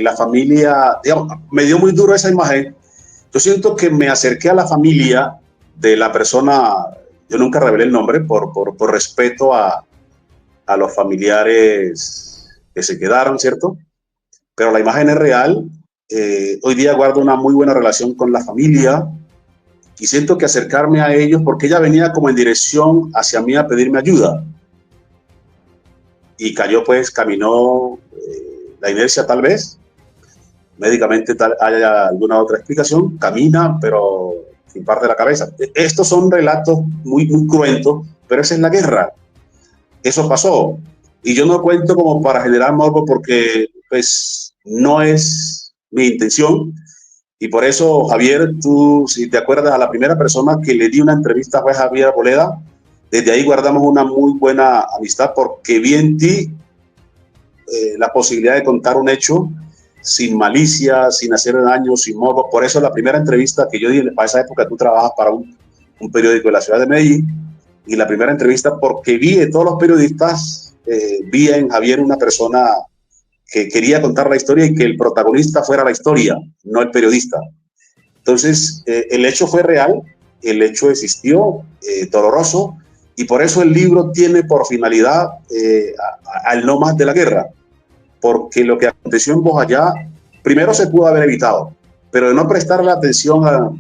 La familia, digamos, me dio muy duro esa imagen. Yo siento que me acerqué a la familia de la persona, yo nunca revelé el nombre por respeto a los familiares que se quedaron, ¿cierto? Pero la imagen es real. Hoy día guardo una muy buena relación con la familia y siento que acercarme a ellos, porque ella venía como en dirección hacia mí a pedirme ayuda. Y cayó, pues, caminó, la inercia tal vez, médicamente haya alguna otra explicación, camina, pero sin parte de la cabeza. Estos son relatos muy, muy cruentos, pero esa es la guerra. Eso pasó. Y yo no cuento como para generar morbo, porque pues no es mi intención. Y por eso, Javier, tú, si te acuerdas, a la primera persona que le di una entrevista fue Javier Arboleda. Desde ahí guardamos una muy buena amistad, porque vi en ti la posibilidad de contar un hecho sin malicia, sin hacer daño, sin morbo. Por eso la primera entrevista que yo di, para esa época tú trabajas para un periódico de la ciudad de Medellín, y la primera entrevista, porque vi de todos los periodistas, vi en Javier una persona que quería contar la historia y que el protagonista fuera la historia, no el periodista. Entonces, el hecho fue real, el hecho existió, doloroso, y por eso el libro tiene por finalidad al no más de la guerra, porque lo que aconteció en Bojayá, primero se pudo haber evitado, pero de no prestarle atención a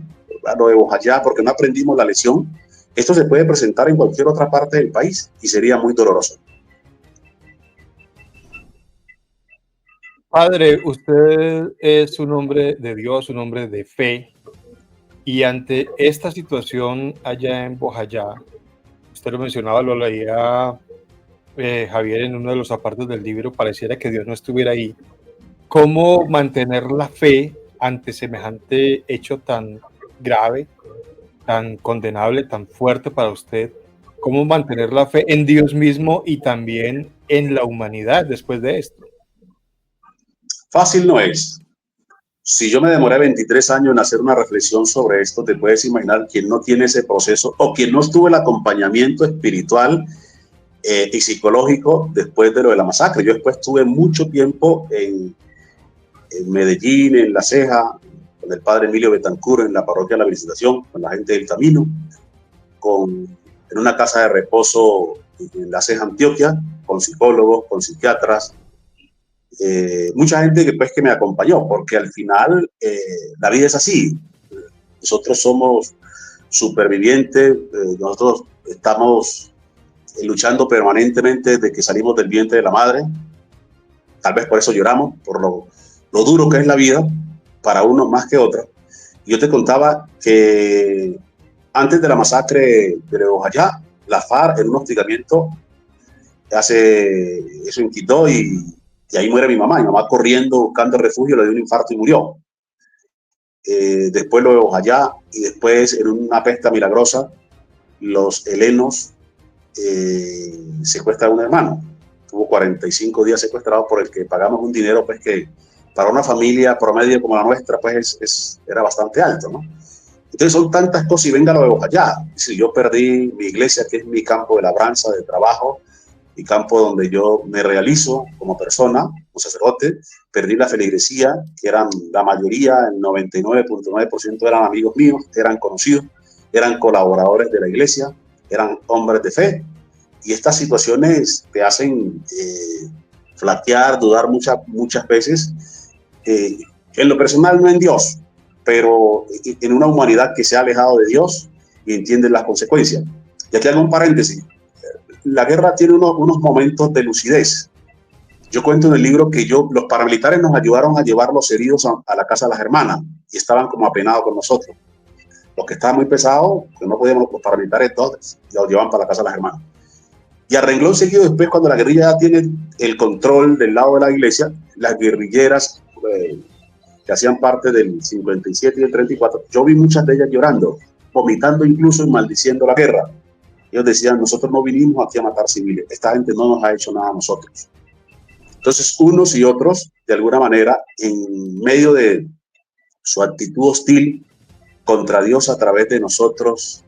lo de Bojayá, porque no aprendimos la lección, esto se puede presentar en cualquier otra parte del país y sería muy doloroso. Padre, usted es un hombre de Dios, un hombre de fe, y ante esta situación allá en Bojayá, usted lo mencionaba, lo leía Javier en uno de los apartes del libro, pareciera que Dios no estuviera ahí. ¿Cómo mantener la fe ante semejante hecho tan grave, tan condenable, tan fuerte para usted? ¿Cómo mantener la fe en Dios mismo y también en la humanidad después de esto? Fácil no es. Si yo me demoré 23 años en hacer una reflexión sobre esto, te puedes imaginar quien no tiene ese proceso o quien no estuvo el acompañamiento espiritual y psicológico después de lo de la masacre. Yo después estuve mucho tiempo en Medellín, en La Ceja, con el padre Emilio Betancur en la parroquia de la Visitación, con la gente del Camino, en una casa de reposo en La Ceja, Antioquia, con psicólogos, con psiquiatras, mucha gente que me acompañó, porque al final la vida es así. Nosotros somos supervivientes, nosotros estamos luchando permanentemente desde que salimos del vientre de la madre. Tal vez por eso lloramos, por lo duro que es la vida, para unos más que otros. Yo te contaba que antes de la masacre de Bojayá, la FARC en un hostigamiento hace eso en Quito y ahí muere mi mamá corriendo buscando refugio, le dio un infarto y murió. Después lo de Bojayá y después en una pesta milagrosa los helenos secuestran a un hermano. Tuvo 45 días secuestrado por el que pagamos un dinero pues que para una familia promedio como la nuestra pues era bastante alto, ¿no? Entonces son tantas cosas y venga lo de Bojayá. Si yo perdí mi iglesia, que es mi campo de labranza, de trabajo, mi campo donde yo me realizo como persona, como sacerdote, perdí la feligresía, que eran la mayoría, el 99.9% eran amigos míos, eran conocidos, eran colaboradores de la iglesia, eran hombres de fe, y estas situaciones te hacen flaquear, dudar muchas veces, en lo personal no en Dios, pero en una humanidad que se ha alejado de Dios y entiende las consecuencias. Y aquí hago un paréntesis. La guerra tiene unos momentos de lucidez. Yo cuento en el libro que los paramilitares nos ayudaron a llevar los heridos a la casa de las hermanas y estaban como apenados con nosotros. Los que estaban muy pesados, que no podíamos, los paramilitares todos, los llevaban para la casa de las hermanas. Y a renglón seguido después, cuando la guerrilla ya tiene el control del lado de la iglesia, las guerrilleras que hacían parte del 57 y el 34, yo vi muchas de ellas llorando, vomitando incluso y maldiciendo la guerra. Ellos decían, nosotros no vinimos aquí a matar civiles, esta gente no nos ha hecho nada a nosotros. Entonces, unos y otros, de alguna manera, en medio de su actitud hostil contra Dios a través de nosotros,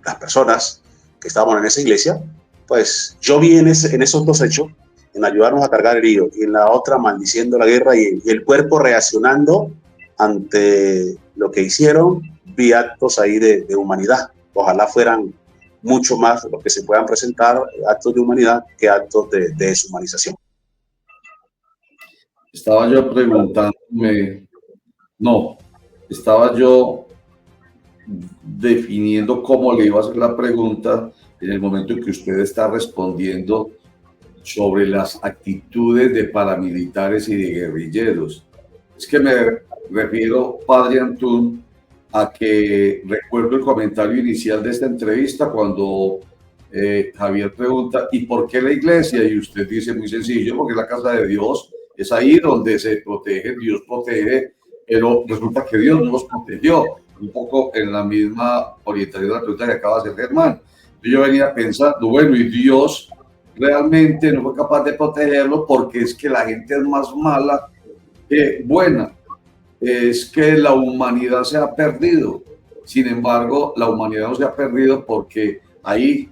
las personas que estábamos en esa iglesia, pues yo vi en esos dos hechos, en ayudarnos a cargar heridos, y en la otra maldiciendo la guerra y el cuerpo reaccionando ante lo que hicieron, vi actos ahí de humanidad. Ojalá fueran mucho más los que se puedan presentar, actos de humanidad, que actos de deshumanización. Estaba yo preguntándome, no, estaba yo definiendo cómo le iba a hacer la pregunta en el momento en que usted está respondiendo sobre las actitudes de paramilitares y de guerrilleros. Es que me refiero, padre Antún, a que recuerdo el comentario inicial de esta entrevista cuando Javier pregunta, ¿y por qué la iglesia? Y usted dice muy sencillo, porque la casa de Dios es ahí donde se protege, Dios protege, pero resulta que Dios no nos protegió. Un poco en la misma orientación de la pregunta que acaba de hacer Germán. Yo venía pensando, bueno, y Dios realmente no fue capaz de protegerlo porque es que la gente es más mala que buena. Es que la humanidad se ha perdido. Sin embargo, la humanidad no se ha perdido porque ahí,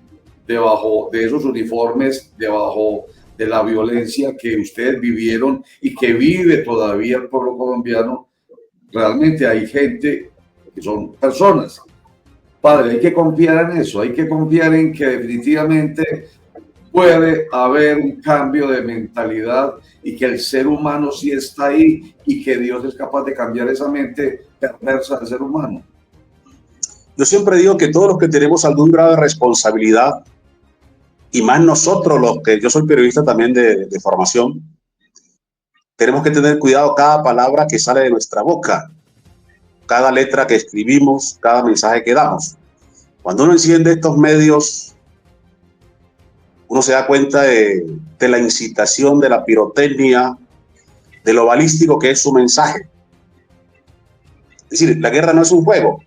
debajo de esos uniformes, debajo de la violencia que ustedes vivieron y que vive todavía el pueblo colombiano, realmente hay gente que son personas. Padre, hay que confiar en eso, hay que confiar en que definitivamente puede haber un cambio de mentalidad y que el ser humano sí está ahí y que Dios es capaz de cambiar esa mente perversa del ser humano. Yo siempre digo que todos los que tenemos algún grado de responsabilidad, y más nosotros los que, yo soy periodista también de formación, tenemos que tener cuidado cada palabra que sale de nuestra boca, cada letra que escribimos, cada mensaje que damos. Cuando uno enciende estos medios, uno se da cuenta de la incitación, de la pirotecnia, de lo balístico que es su mensaje. Es decir, la guerra no es un juego.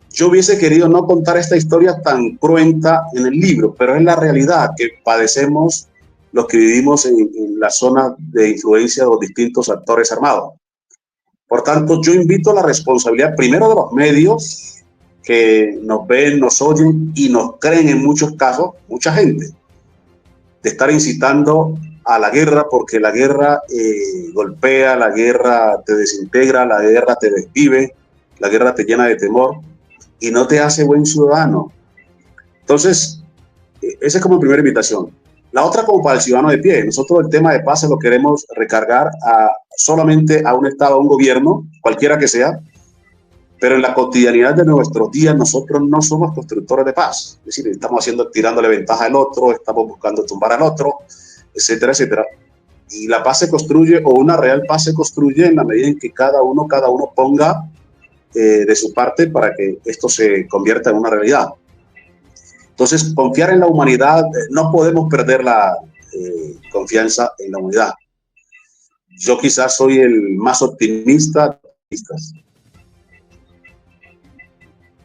Yo hubiese querido no contar esta historia tan cruenta en el libro, pero es la realidad que padecemos los que vivimos en la zona de influencia de los distintos actores armados. Por tanto, yo invito a la responsabilidad primero de los medios que nos ven, nos oyen y nos creen en muchos casos, mucha gente, de estar incitando a la guerra, porque la guerra golpea, la guerra te desintegra, la guerra te desvive, la guerra te llena de temor y no te hace buen ciudadano. Entonces, esa es como primera invitación. La otra, como para el ciudadano de pie. Nosotros el tema de paz lo queremos recargar solamente a un Estado, a un gobierno, cualquiera que sea, pero en la cotidianidad de nuestros días nosotros no somos constructores de paz. Es decir, estamos tirándole ventaja al otro, estamos buscando tumbar al otro, etcétera, etcétera. Y la paz se construye, o una real paz se construye en la medida en que cada uno ponga de su parte para que esto se convierta en una realidad. Entonces, confiar en la humanidad, no podemos perder la confianza en la humanidad. Yo quizás soy el más optimista.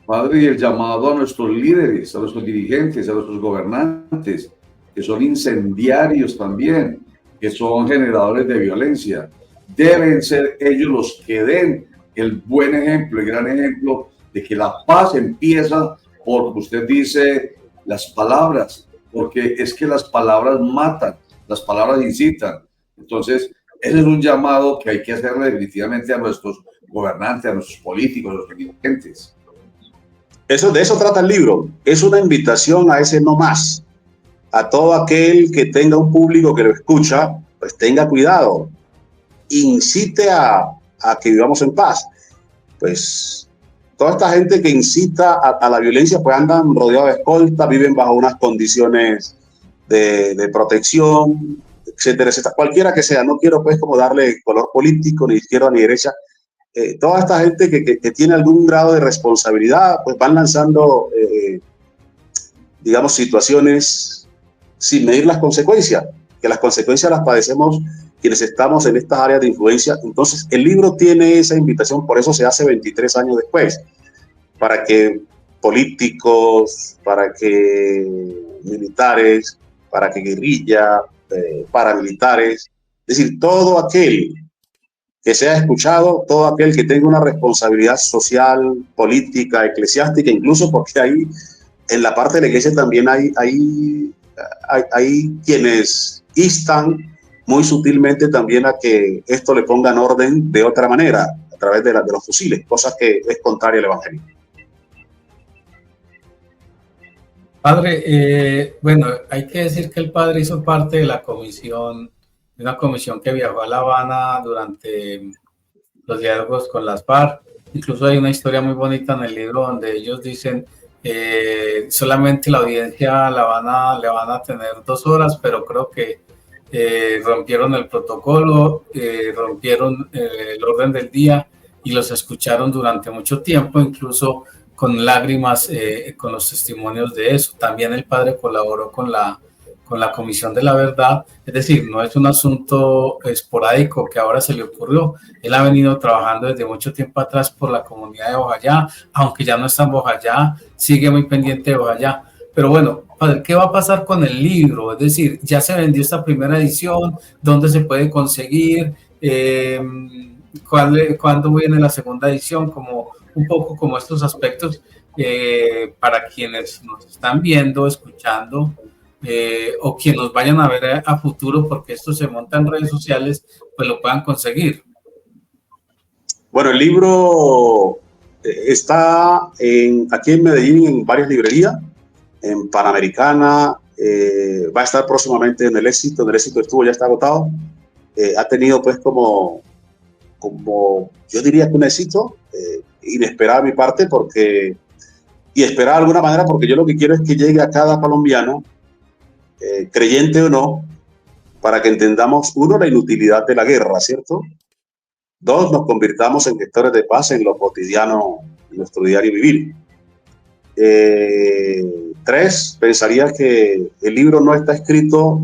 Padre, y el llamado a nuestros líderes, a nuestros dirigentes, a nuestros gobernantes, que son incendiarios también, que son generadores de violencia. Deben ser ellos los que den el buen ejemplo, el gran ejemplo de que la paz empieza por, usted dice, las palabras, porque es que las palabras matan, las palabras incitan. Entonces, ese es un llamado que hay que hacerle definitivamente a nuestros gobernantes, a nuestros políticos, a nuestros dirigentes. De eso trata el libro. Es una invitación a ese no más. A todo aquel que tenga un público que lo escucha, pues tenga cuidado. Incite a que vivamos en paz. Pues toda esta gente que incita a la violencia, pues andan rodeados de escolta, viven bajo unas condiciones de protección, etcétera, etcétera. Cualquiera que sea, no quiero pues como darle color político, ni izquierda ni derecha. Toda esta gente que tiene algún grado de responsabilidad, pues van lanzando, digamos, situaciones sin medir las consecuencias, que las consecuencias las padecemos quienes estamos en estas áreas de influencia. Entonces, el libro tiene esa invitación, por eso se hace 23 años después, para que políticos, para que militares, para que guerrilla, paramilitares, es decir, todo aquel que sea escuchado, todo aquel que tenga una responsabilidad social, política, eclesiástica, incluso porque ahí en la parte de la iglesia también hay quienes instan muy sutilmente también a que esto le ponga en orden de otra manera, a través de los fusiles, cosas que es contraria al evangelio. Padre, bueno, hay que decir que el padre hizo parte de la comisión, de una comisión que viajó a La Habana durante los diálogos con las FARC. Incluso hay una historia muy bonita en el libro donde ellos dicen solamente la audiencia le van a tener 2 horas, pero creo que rompieron el protocolo, rompieron el orden del día y los escucharon durante mucho tiempo, incluso con lágrimas, con los testimonios de eso. También el padre colaboró con la Comisión de la Verdad, es decir, no es un asunto esporádico que ahora se le ocurrió. Él ha venido trabajando desde mucho tiempo atrás por la comunidad de Bojayá, aunque ya no está en Bojayá, sigue muy pendiente de Bojayá. Pero bueno, Padre, ¿qué va a pasar con el libro? Es decir, ya se vendió esta primera edición, ¿dónde se puede conseguir? ¿Cuándo viene la segunda edición? Como un poco como estos aspectos para quienes nos están viendo, escuchando, o quienes nos vayan a ver a futuro, porque esto se monta en redes sociales, pues lo puedan conseguir. Bueno, el libro está aquí en Medellín en varias librerías, en Panamericana, va a estar próximamente en el Éxito estuvo, ya está agotado. Ha tenido pues como yo diría que un éxito inesperado a mi parte, y esperado de alguna manera, porque yo lo que quiero es que llegue a cada colombiano, creyente o no, para que entendamos, uno, la inutilidad de la guerra, ¿cierto? Dos, nos convirtamos en gestores de paz en lo cotidiano, en nuestro diario vivir. Tres, pensaría que el libro no está escrito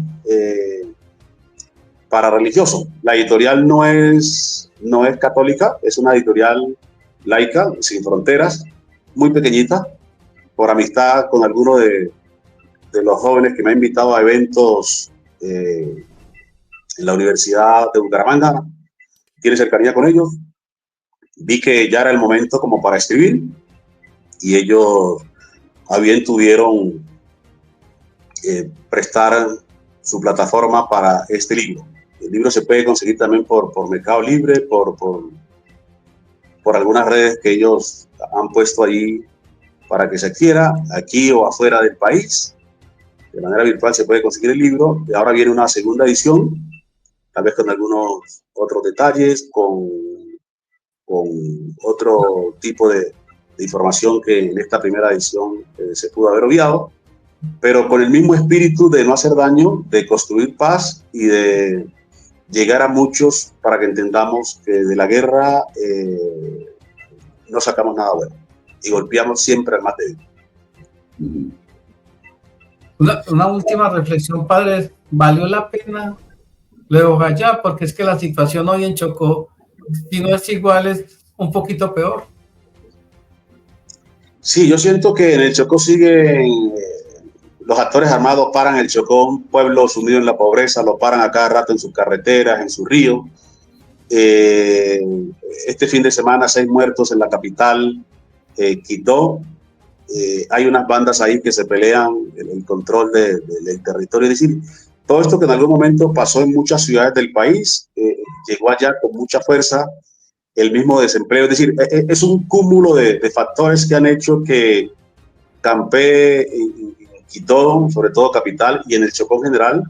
para religiosos. La editorial no es católica, es una editorial laica, sin fronteras, muy pequeñita, por amistad con alguno de los jóvenes que me ha invitado a eventos en la Universidad de Bucaramanga. Tiene cercanía con ellos. Vi que ya era el momento como para escribir, y ellos a bien tuvieron prestar su plataforma para este libro. El libro se puede conseguir también por Mercado Libre, por algunas redes que ellos han puesto ahí para que se adquiera, aquí o afuera del país. De manera virtual se puede conseguir el libro, y ahora viene una segunda edición, tal vez con algunos otros detalles, con otro tipo de información que en esta primera edición se pudo haber obviado, pero con el mismo espíritu de no hacer daño, de construir paz y de llegar a muchos para que entendamos que de la guerra no sacamos nada bueno y golpeamos siempre al más débil. Una última reflexión, padre. ¿Valió la pena lo de Hojayá? Porque es que la situación hoy en Chocó, si no es igual, es un poquito peor. Sí, yo siento que en el Chocó siguen los actores armados, paran el Chocó, un pueblo sumido en la pobreza, lo paran a cada rato en sus carreteras, en sus ríos. Este fin de semana 6 muertos en la capital, Quito. Hay unas bandas ahí que se pelean el control del territorio. Es decir, todo esto que en algún momento pasó en muchas ciudades del país, llegó allá con mucha fuerza. El mismo desempleo, es decir, es un cúmulo de factores que han hecho que Campé, en Quito, sobre todo capital, y en el Chocó en general,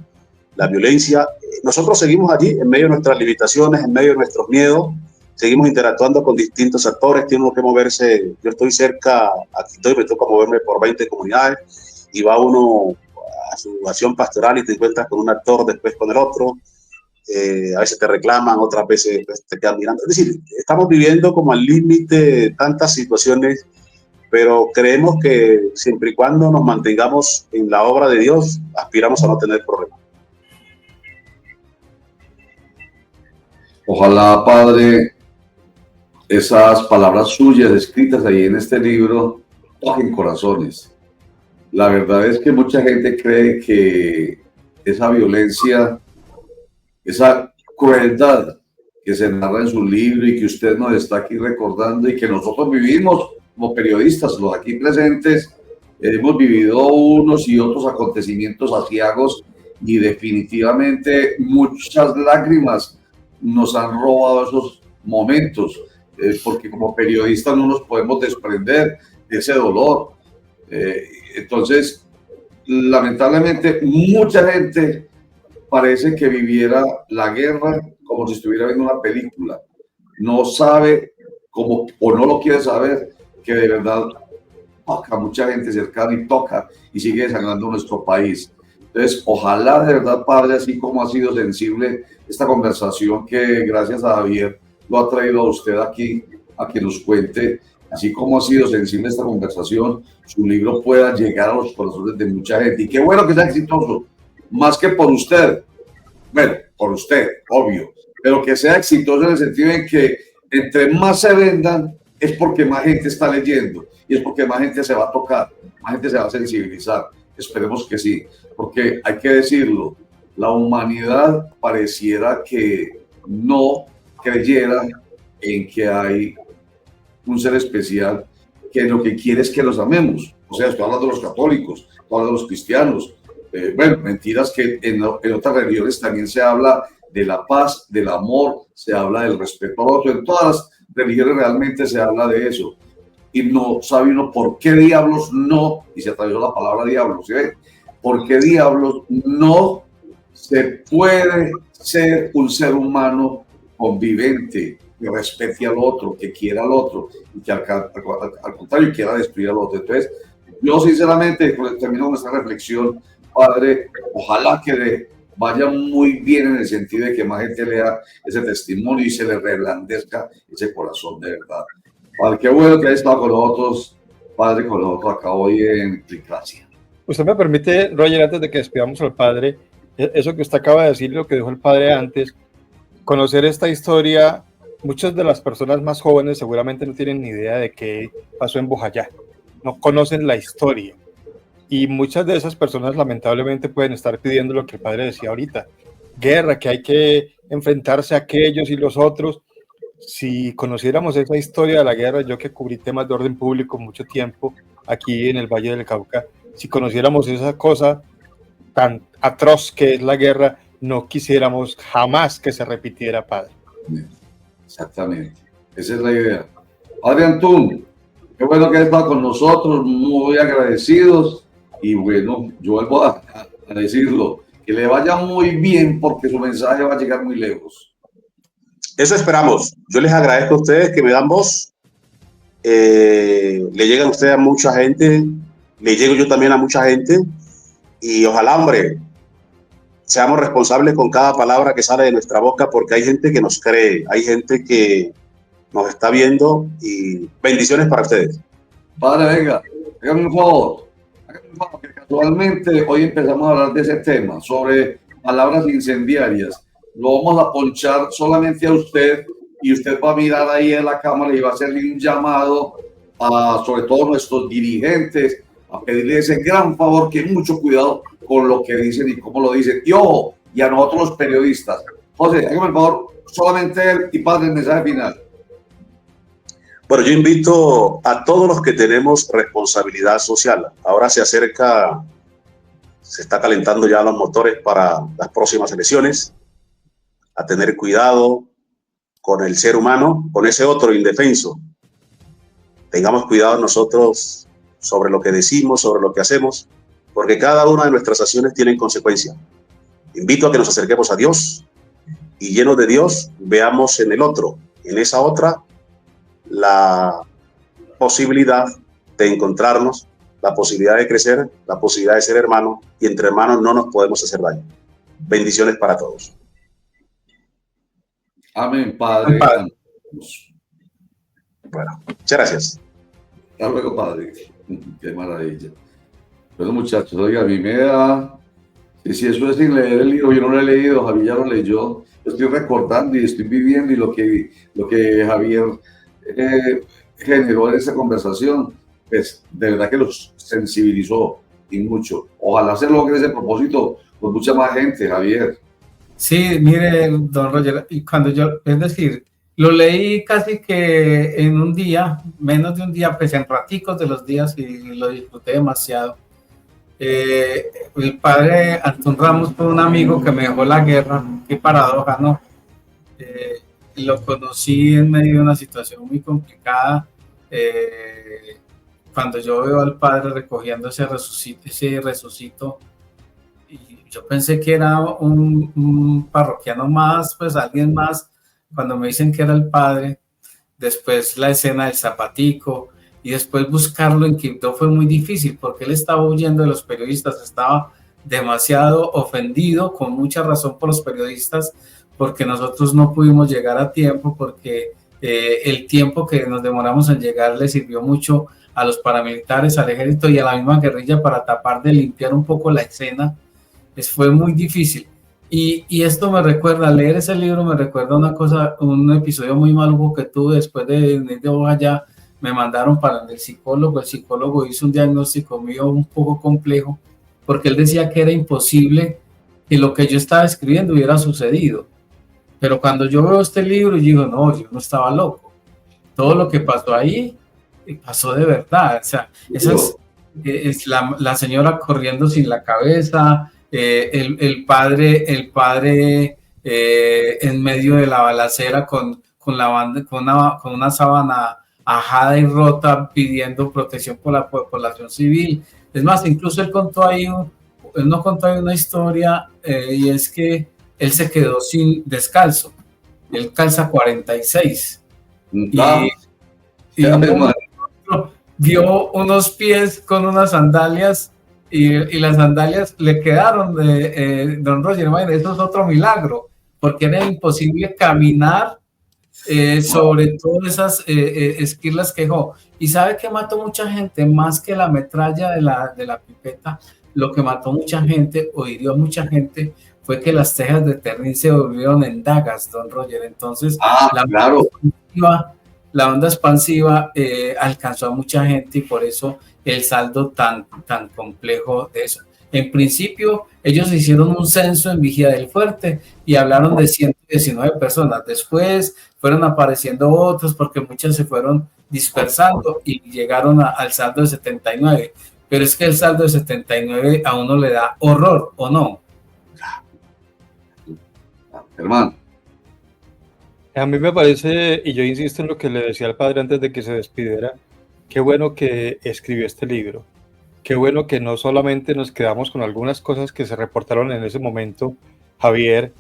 la violencia. Nosotros seguimos allí en medio de nuestras limitaciones, en medio de nuestros miedos, seguimos interactuando con distintos actores, tiene que moverse. Yo estoy cerca a Quito y me toca moverme por 20 comunidades, y va uno a su acción pastoral y te encuentras con un actor, después con el otro. A veces te reclaman, otras veces te quedan mirando. Es decir, estamos viviendo como al límite de tantas situaciones, pero creemos que siempre y cuando nos mantengamos en la obra de Dios, aspiramos a no tener problemas. Ojalá, Padre, esas palabras suyas escritas ahí en este libro toquen corazones. La verdad es que mucha gente cree que esa violencia, esa crueldad que se narra en su libro y que usted nos está aquí recordando y que nosotros vivimos como periodistas, los aquí presentes, hemos vivido unos y otros acontecimientos aciagos, y definitivamente muchas lágrimas nos han robado esos momentos, porque como periodistas no nos podemos desprender de ese dolor. Entonces, lamentablemente, mucha gente parece que viviera la guerra como si estuviera viendo una película. No sabe cómo, o no lo quiere saber, que de verdad toca a mucha gente cercana y toca y sigue desangrando nuestro país. Entonces, ojalá de verdad, Padre, así como ha sido sensible esta conversación que gracias a Javier lo ha traído a usted aquí a que nos cuente, así como ha sido sensible esta conversación, su libro pueda llegar a los corazones de mucha gente. Y qué bueno que sea exitoso, más que por usted, bueno, por usted, obvio, pero que sea exitoso en el sentido en que entre más se vendan es porque más gente está leyendo y es porque más gente se va a tocar, más gente se va a sensibilizar. Esperemos que sí, porque hay que decirlo, la humanidad pareciera que no creyera en que hay un ser especial que lo que quiere es que los amemos. O sea, estoy hablando de los católicos, estoy hablando de los cristianos. Bueno, mentiras que en otras religiones también se habla de la paz, del amor, se habla del respeto al otro. En todas las religiones realmente se habla de eso. Y no sabe uno por qué diablos no, y se atravesó la palabra diablos, ¿sí ve? ¿Por qué diablos no se puede ser un ser humano convivente, que respete al otro, que quiera al otro, y que al contrario quiera destruir al otro? Entonces, yo sinceramente termino nuestra reflexión, Padre, ojalá que vaya muy bien en el sentido de que más gente lea ese testimonio y se le reblandezca ese corazón de verdad. Padre, qué bueno que hayas estado con nosotros, Padre, con nosotros acá hoy en Cliclasia. Usted me permite, Roger, antes de que despidamos al Padre, eso que usted acaba de decir, lo que dijo el Padre antes, conocer esta historia, muchas de las personas más jóvenes seguramente no tienen ni idea de qué pasó en Bojayá, no conocen la historia. Y muchas de esas personas lamentablemente pueden estar pidiendo lo que el Padre decía ahorita, guerra, que hay que enfrentarse a aquellos y los otros. Si conociéramos esa historia de la guerra, yo que cubrí temas de orden público mucho tiempo aquí en el Valle del Cauca, si conociéramos esa cosa tan atroz que es la guerra, no quisiéramos jamás que se repitiera, Padre. Exactamente, esa es la idea. Padre Antún, qué bueno que has estado con nosotros, muy agradecidos. Y bueno, yo vuelvo a decirlo, que le vaya muy bien porque su mensaje va a llegar muy lejos. Eso esperamos. Yo les agradezco a ustedes que me dan voz. Le llegan a ustedes a mucha gente, le llego yo también a mucha gente. Y ojalá, hombre, seamos responsables con cada palabra que sale de nuestra boca, porque hay gente que nos cree, hay gente que nos está viendo, y bendiciones para ustedes. Padre, venga, hágame un favor, que casualmente hoy empezamos a hablar de ese tema, sobre palabras incendiarias. Lo vamos a ponchar solamente a usted y usted va a mirar ahí en la cámara y va a hacerle un llamado a, sobre todo, nuestros dirigentes, a pedirle ese gran favor, que mucho cuidado con lo que dicen y cómo lo dicen. Y ojo, y a nosotros los periodistas. José, hágame el favor, solamente él y Padre, el mensaje final. Bueno, yo invito a todos los que tenemos responsabilidad social. Ahora se acerca, se está calentando ya los motores para las próximas elecciones, a tener cuidado con el ser humano, con ese otro indefenso. Tengamos cuidado nosotros sobre lo que decimos, sobre lo que hacemos, porque cada una de nuestras acciones tiene consecuencias. Invito a que nos acerquemos a Dios y, llenos de Dios, veamos en el otro, en esa otra, la posibilidad de encontrarnos, la posibilidad de crecer, la posibilidad de ser hermanos, y entre hermanos no nos podemos hacer daño. Bendiciones para todos. Amén, Padre. Bueno, muchas gracias. Hasta luego, Padre. Qué maravilla. Bueno, muchachos, oiga, a mí me da... Si eso es sin leer el libro, yo no lo he leído, Javier ya lo leyó. Yo estoy recordando y estoy viviendo, y lo que Javier generó en esa conversación, pues de verdad que los sensibilizó y mucho. Ojalá se logre ese propósito con mucha más gente, Javier. Sí, mire, don Roger, y cuando yo, es decir, lo leí casi que en un día, menos de un día, pues en raticos de los días, y lo disfruté demasiado. El padre Antún Ramos fue un amigo que me dejó la guerra, qué paradoja, ¿no? Lo conocí en medio de una situación muy complicada, cuando yo veo al padre recogiendo ese resucito, y yo pensé que era un parroquiano más, pues alguien más, cuando me dicen que era el padre. Después la escena del zapatico, y después buscarlo en Quibdó fue muy difícil, porque él estaba huyendo de los periodistas, estaba demasiado ofendido, con mucha razón, por los periodistas, porque nosotros no pudimos llegar a tiempo, porque el tiempo que nos demoramos en llegar le sirvió mucho a los paramilitares, al ejército y a la misma guerrilla para tapar de limpiar un poco la escena. Fue muy difícil. Y esto me recuerda, leer ese libro me recuerda una cosa, un episodio muy maluco que tuve después de Bojayá. Me mandaron para el psicólogo hizo un diagnóstico mío un poco complejo, porque él decía que era imposible que lo que yo estaba escribiendo hubiera sucedido. Pero cuando yo veo este libro, yo digo, no, yo no estaba loco. Todo lo que pasó ahí, pasó de verdad. O sea, esa es la señora corriendo sin la cabeza, el padre en medio de la balacera con una sábana ajada y rota pidiendo protección por la población civil. Es más, incluso él no contó ahí una historia, y es que él se quedó sin descalzo. Él calza 46. Y vio unos pies con unas sandalias y las sandalias le quedaron de don Roger. Eso es otro milagro, porque era imposible caminar sobre todas esas esquirlas que dejó. Y sabe que mató mucha gente, más que la metralla de la pipeta. Lo que mató mucha gente o hirió a mucha gente fue que las tejas de Ternín se volvieron en dagas, don Roger. Entonces, la onda expansiva alcanzó a mucha gente, y por eso el saldo tan complejo de eso. En principio, ellos hicieron un censo en Vigía del Fuerte y hablaron de 119 personas. Después fueron apareciendo otros porque muchas se fueron dispersando y llegaron al saldo de 79. Pero es que el saldo de 79 a uno le da horror, ¿o no? Hermano. A mí me parece, y yo insisto en lo que le decía al padre antes de que se despidiera, qué bueno que escribió este libro. Qué bueno que no solamente nos quedamos con algunas cosas que se reportaron en ese momento, Javier,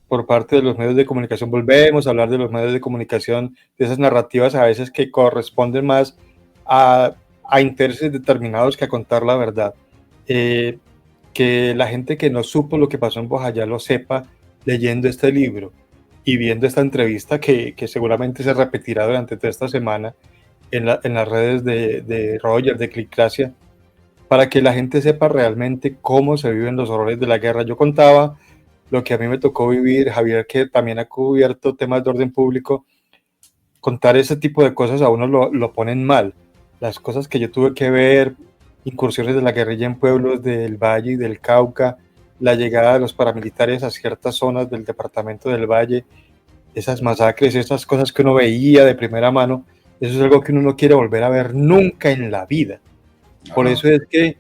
por parte de los medios de comunicación. Volvemos a hablar de los medios de comunicación, de esas narrativas a veces que corresponden más a intereses determinados que a contar la verdad. Que la gente que no supo lo que pasó en Bojayá lo sepa leyendo este libro y viendo esta entrevista que seguramente se repetirá durante toda esta semana en las redes de Roger, de Clicracia, para que la gente sepa realmente cómo se viven los horrores de la guerra. Yo contaba lo que a mí me tocó vivir, Javier, que también ha cubierto temas de orden público. Contar ese tipo de cosas a uno lo ponen mal. Las cosas que yo tuve que ver, incursiones de la guerrilla en pueblos del Valle y del Cauca, la llegada de los paramilitares a ciertas zonas del departamento del Valle, esas masacres, esas cosas que uno veía de primera mano, eso es algo que uno no quiere volver a ver nunca en la vida. Por eso es que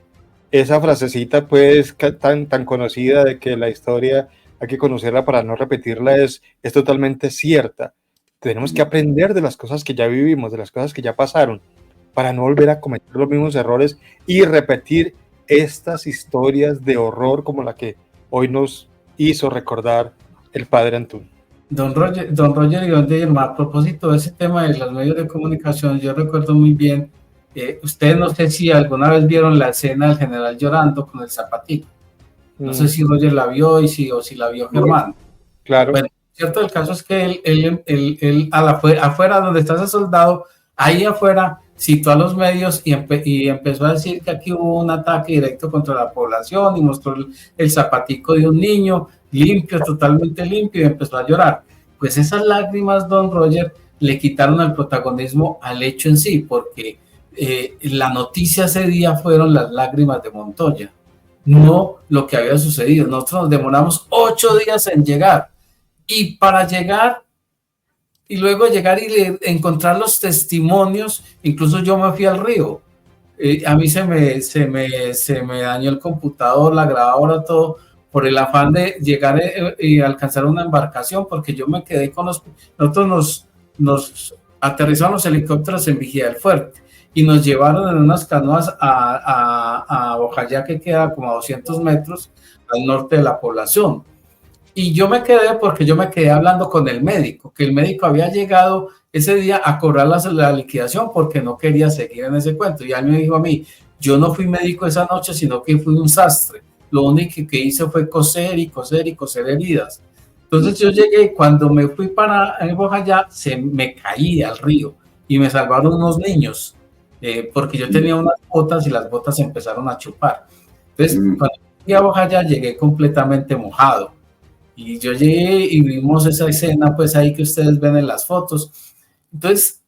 esa frasecita pues tan conocida de que la historia hay que conocerla para no repetirla es totalmente cierta. Tenemos que aprender de las cosas que ya vivimos, de las cosas que ya pasaron, para no volver a cometer los mismos errores y repetir estas historias de horror como la que hoy nos hizo recordar el padre Antún. Don Roger y don Guillermo, a propósito de ese tema de los medios de comunicación, yo recuerdo muy bien, ustedes no sé si alguna vez vieron la escena del general llorando con el zapatico. No sé si Roger la vio o si la vio Germán. Claro. Bueno, cierto, el caso es que él afuera donde está ese soldado, ahí afuera citó a los medios y empezó a decir que aquí hubo un ataque directo contra la población y mostró el zapatico de un niño limpio, totalmente limpio, y empezó a llorar. Pues esas lágrimas, don Roger, le quitaron el protagonismo al hecho en sí, porque la noticia ese día fueron las lágrimas de Montoya, no lo que había sucedido. Nosotros nos demoramos 8 días en llegar, y para llegar y luego llegar y encontrar los testimonios, incluso yo me fui al río. A mí se me dañó el computador, la grabadora, todo, por el afán de llegar y alcanzar una embarcación, porque yo me quedé con nosotros nos aterrizaron los helicópteros en Vigía del Fuerte y nos llevaron en unas canoas a Bojayá, que queda como a 200 metros al norte de la población. Y yo me quedé porque yo me quedé hablando con el médico, que el médico había llegado ese día a cobrar la liquidación porque no quería seguir en ese cuento. Y él me dijo a mí, yo no fui médico esa noche, sino que fui un sastre. Lo único que hice fue coser y coser y coser heridas. Entonces yo llegué, cuando me fui para Bojayá, me caí al río y me salvaron unos niños, porque yo tenía unas botas y las botas empezaron a chupar. Entonces, cuando fui a Bojayá, llegué completamente mojado. Y yo llegué y vimos esa escena, pues ahí que ustedes ven en las fotos. Entonces,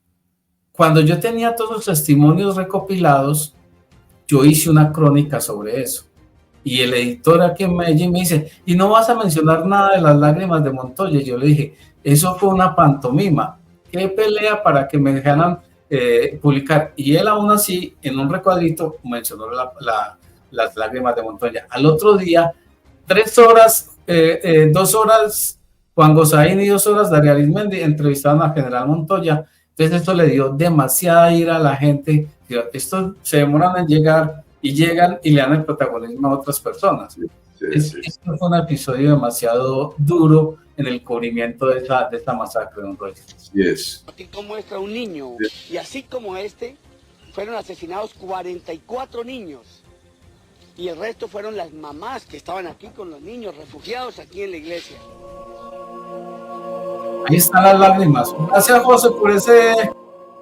cuando yo tenía todos los testimonios recopilados, yo hice una crónica sobre eso. Y el editor aquí en Medellín me dice, ¿y no vas a mencionar nada de las lágrimas de Montoya? Y yo le dije, eso fue una pantomima. ¿Qué pelea para que me dejaran publicar? Y él aún así, en un recuadrito, mencionó las lágrimas de Montoya. Al otro día, 3 horas, 2 horas Juan Gosaín y 2 horas Daria Arizmendi entrevistaron a General Montoya. Entonces esto le dio demasiada ira a la gente. Estos se demoran en llegar y llegan y le dan el protagonismo a otras personas. Esto fue un episodio demasiado duro en el cubrimiento de esta masacre, don Roger. Como muestra un niño, y así como fueron asesinados 44 niños, y el resto fueron las mamás que estaban aquí con los niños refugiados aquí en la iglesia. Ahí están las lágrimas. Gracias, José, por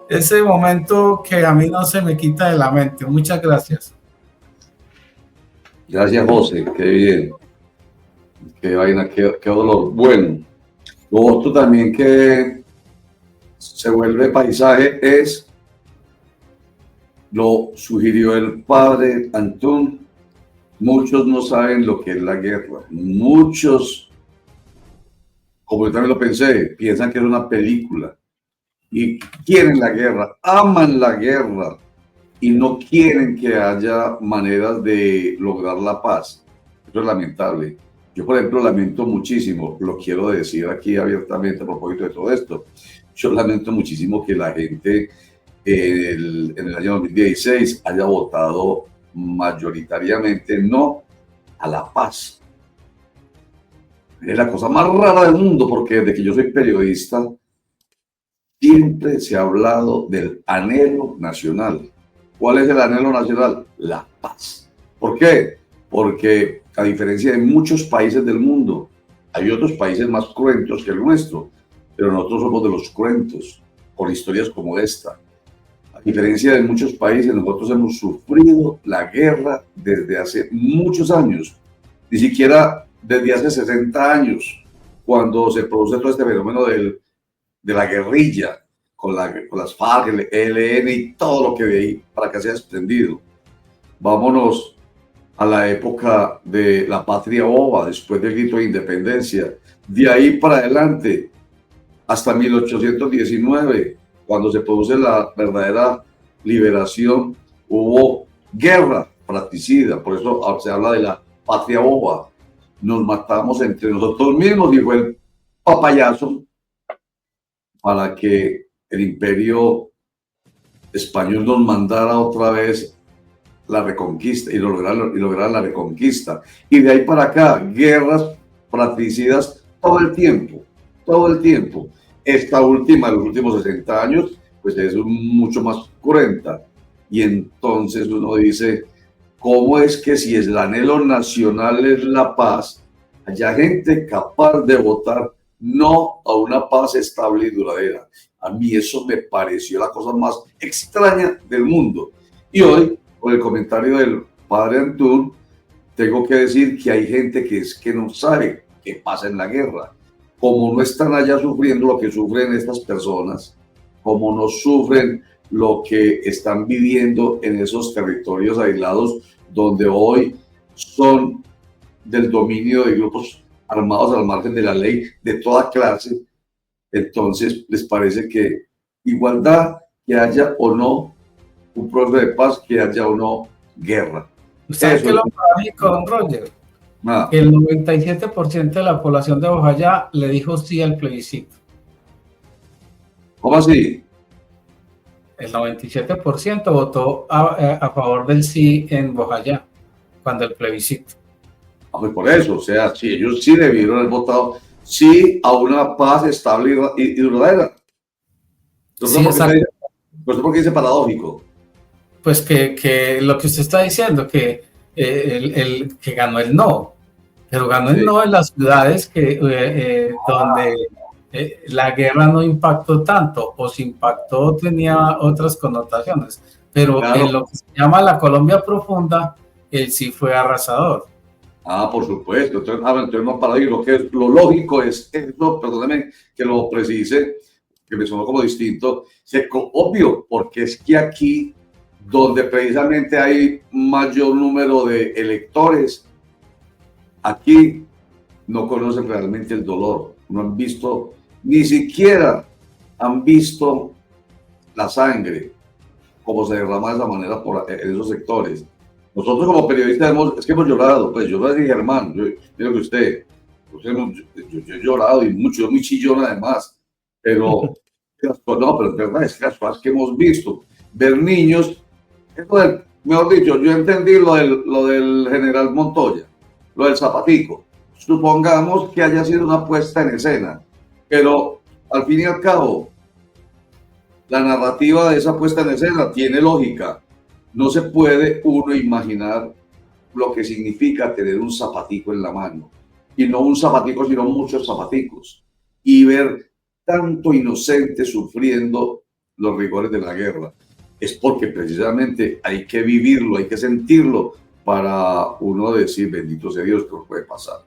ese momento que a mí no se me quita de la mente. Muchas gracias. Gracias, José. Qué bien. Qué vaina, qué dolor. Bueno, lo otro también que se vuelve paisaje es, lo sugirió el padre Antún, muchos no saben lo que es la guerra. Muchos, como yo también lo pensé, piensan que es una película y quieren la guerra, aman la guerra y no quieren que haya maneras de lograr la paz. Eso es lamentable. Yo, por ejemplo, lamento muchísimo, lo quiero decir aquí abiertamente a propósito de todo esto, yo lamento muchísimo que la gente en el año 2016 haya votado mayoritariamente no a la paz. Es la cosa más rara del mundo, porque desde que yo soy periodista siempre se ha hablado del anhelo nacional. ¿Cuál es el anhelo nacional? La paz. ¿Por qué? Porque a diferencia de muchos países del mundo, hay otros países más cruentos que el nuestro, pero nosotros somos de los cruentos, por historias como esta. A diferencia de muchos países, nosotros hemos sufrido la guerra desde hace muchos años, ni siquiera desde hace 60 años, cuando se produce todo este fenómeno de la guerrilla, con las FARC, el ELN y todo lo que de ahí para que se ha desprendido. Vámonos a la época de la patria boba, después del grito de independencia. De ahí para adelante, hasta 1819, cuando se produce la verdadera liberación, hubo guerra fratricida. Por eso se habla de la patria boba. Nos matamos entre nosotros mismos, y fue el papayazo para que el imperio español nos mandara otra vez la reconquista y lograr la reconquista. Y de ahí para acá, guerras fratricidas todo el tiempo. Esta última, de los últimos 60 años, pues es mucho más cruenta. Y entonces uno dice, ¿cómo es que si el anhelo nacional es la paz, haya gente capaz de votar no a una paz estable y duradera? A mí eso me pareció la cosa más extraña del mundo. Y hoy, con el comentario del padre Antún, tengo que decir que hay gente que no sabe qué pasa en la guerra. Como no están allá sufriendo lo que sufren estas personas, como no sufren lo que están viviendo en esos territorios aislados, donde hoy son del dominio de grupos armados al margen de la ley de toda clase, entonces les parece que igualdad, que haya o no un proceso de paz, que haya o no guerra. ¿Sabes qué es lo trágico, don Roger? Que el 97% de la población de Bojayá le dijo sí al plebiscito. ¿Cómo así? El 97% votó a favor del sí en Bojayá, cuando el plebiscito. Pues por eso, o sea, sí, ellos sí debieron haber votado sí a una paz estable y duradera. ¿Por qué dice paradójico? Pues que lo que usted está diciendo, que ganó el no, pero ganó el no en las ciudades donde la guerra no impactó tanto, o si impactó tenía otras connotaciones, pero en lo que se llama la Colombia profunda, él sí fue arrasador. Por supuesto. Entonces no paradójico, lo lógico es eso, perdóneme que lo precise, que me sonó como distinto, obvio, porque es que aquí, donde precisamente hay mayor número de electores, aquí no conocen realmente el dolor, no han visto, ni siquiera han visto la sangre, como se derrama de esa manera en esos sectores. Nosotros como periodistas es que hemos llorado, pues yo le dije, hermano, yo que usted, yo he llorado y mucho, yo muy chillón además, pero no, pero es verdad, es que las cosas que hemos visto, ver niños, mejor dicho, yo entendí lo del general Montoya, lo del zapatico. Supongamos que haya sido una puesta en escena, pero al fin y al cabo, la narrativa de esa puesta en escena tiene lógica. No se puede uno imaginar lo que significa tener un zapatico en la mano. Y no un zapatico, sino muchos zapaticos. Y ver tanto inocente sufriendo los rigores de la guerra. Es porque precisamente hay que vivirlo, hay que sentirlo para uno decir, bendito sea Dios, que nos puede pasar.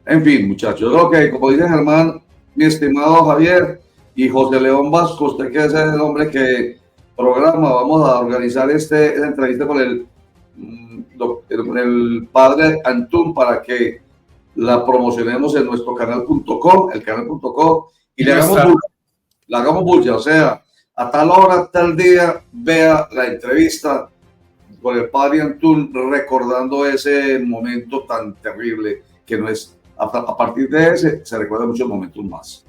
En fin, muchachos, ok, como dice Germán, mi estimado Javier y José León Vasco, usted que es el hombre que programa, vamos a organizar esta entrevista con el padre Antún para que la promocionemos en nuestro canal.com, el canal.com, y le hagamos bulla, o sea, a tal hora, tal día, vea la entrevista con el padre Antún recordando ese momento tan terrible que no es, a partir de ese se recuerdan muchos momentos más.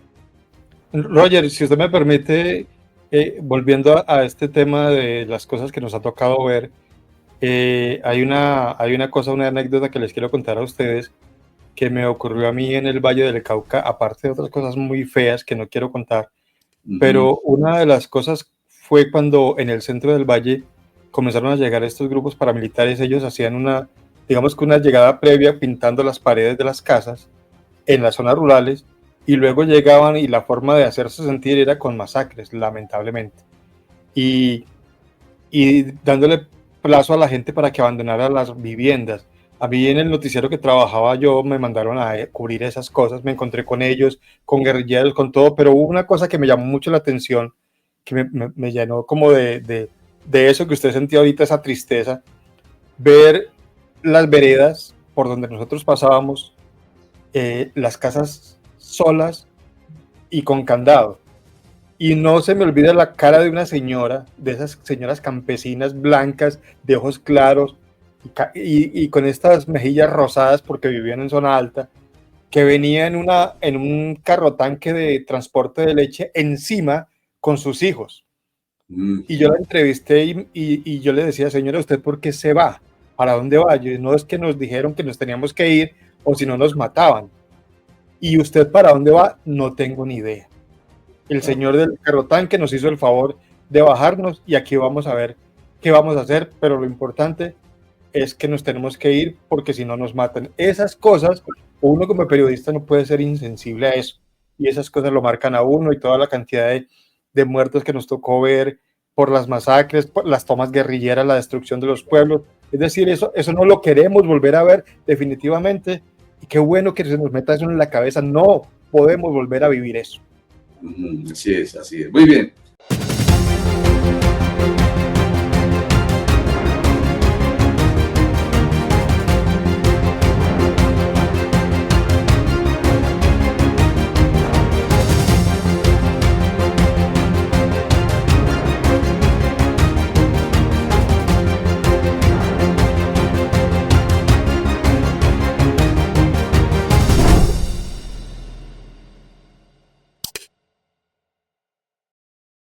Roger, si usted me permite, volviendo a este tema de las cosas que nos ha tocado ver, hay una cosa, una anécdota que les quiero contar a ustedes que me ocurrió a mí en el Valle del Cauca, aparte de otras cosas muy feas que no quiero contar, pero una de las cosas fue cuando en el centro del Valle comenzaron a llegar estos grupos paramilitares. Ellos hacían digamos que una llegada previa pintando las paredes de las casas en las zonas rurales, y luego llegaban y la forma de hacerse sentir era con masacres, lamentablemente, y dándole plazo a la gente para que abandonara las viviendas. A mí en el noticiero que trabajaba yo me mandaron a cubrir esas cosas, me encontré con ellos, con guerrilleros, con todo, pero hubo una cosa que me llamó mucho la atención, que me llenó como de eso que usted sentía ahorita, esa tristeza, ver las veredas por donde nosotros pasábamos, las casas solas y con candado. Y no se me olvida la cara de una señora, de esas señoras campesinas blancas, de ojos claros, y con estas mejillas rosadas porque vivían en zona alta, que venía en un carro tanque de transporte de leche encima con sus hijos. Y yo la entrevisté y yo le decía, señora, ¿usted por qué se va? ¿Para dónde va? Yo, no, es que nos dijeron que nos teníamos que ir o si no nos mataban. ¿Y usted para dónde va? No tengo ni idea. El señor del carro tanque nos hizo el favor de bajarnos y aquí vamos a ver qué vamos a hacer, pero lo importante es que nos tenemos que ir porque si no nos matan. Esas cosas, uno como periodista no puede ser insensible a eso, y esas cosas lo marcan a uno, y toda la cantidad de muertos que nos tocó ver por las masacres, por las tomas guerrilleras, la destrucción de los pueblos. Es decir, eso no lo queremos volver a ver definitivamente, y qué bueno que se nos meta eso en la cabeza. No podemos volver a vivir eso. Así es, así es. Muy bien.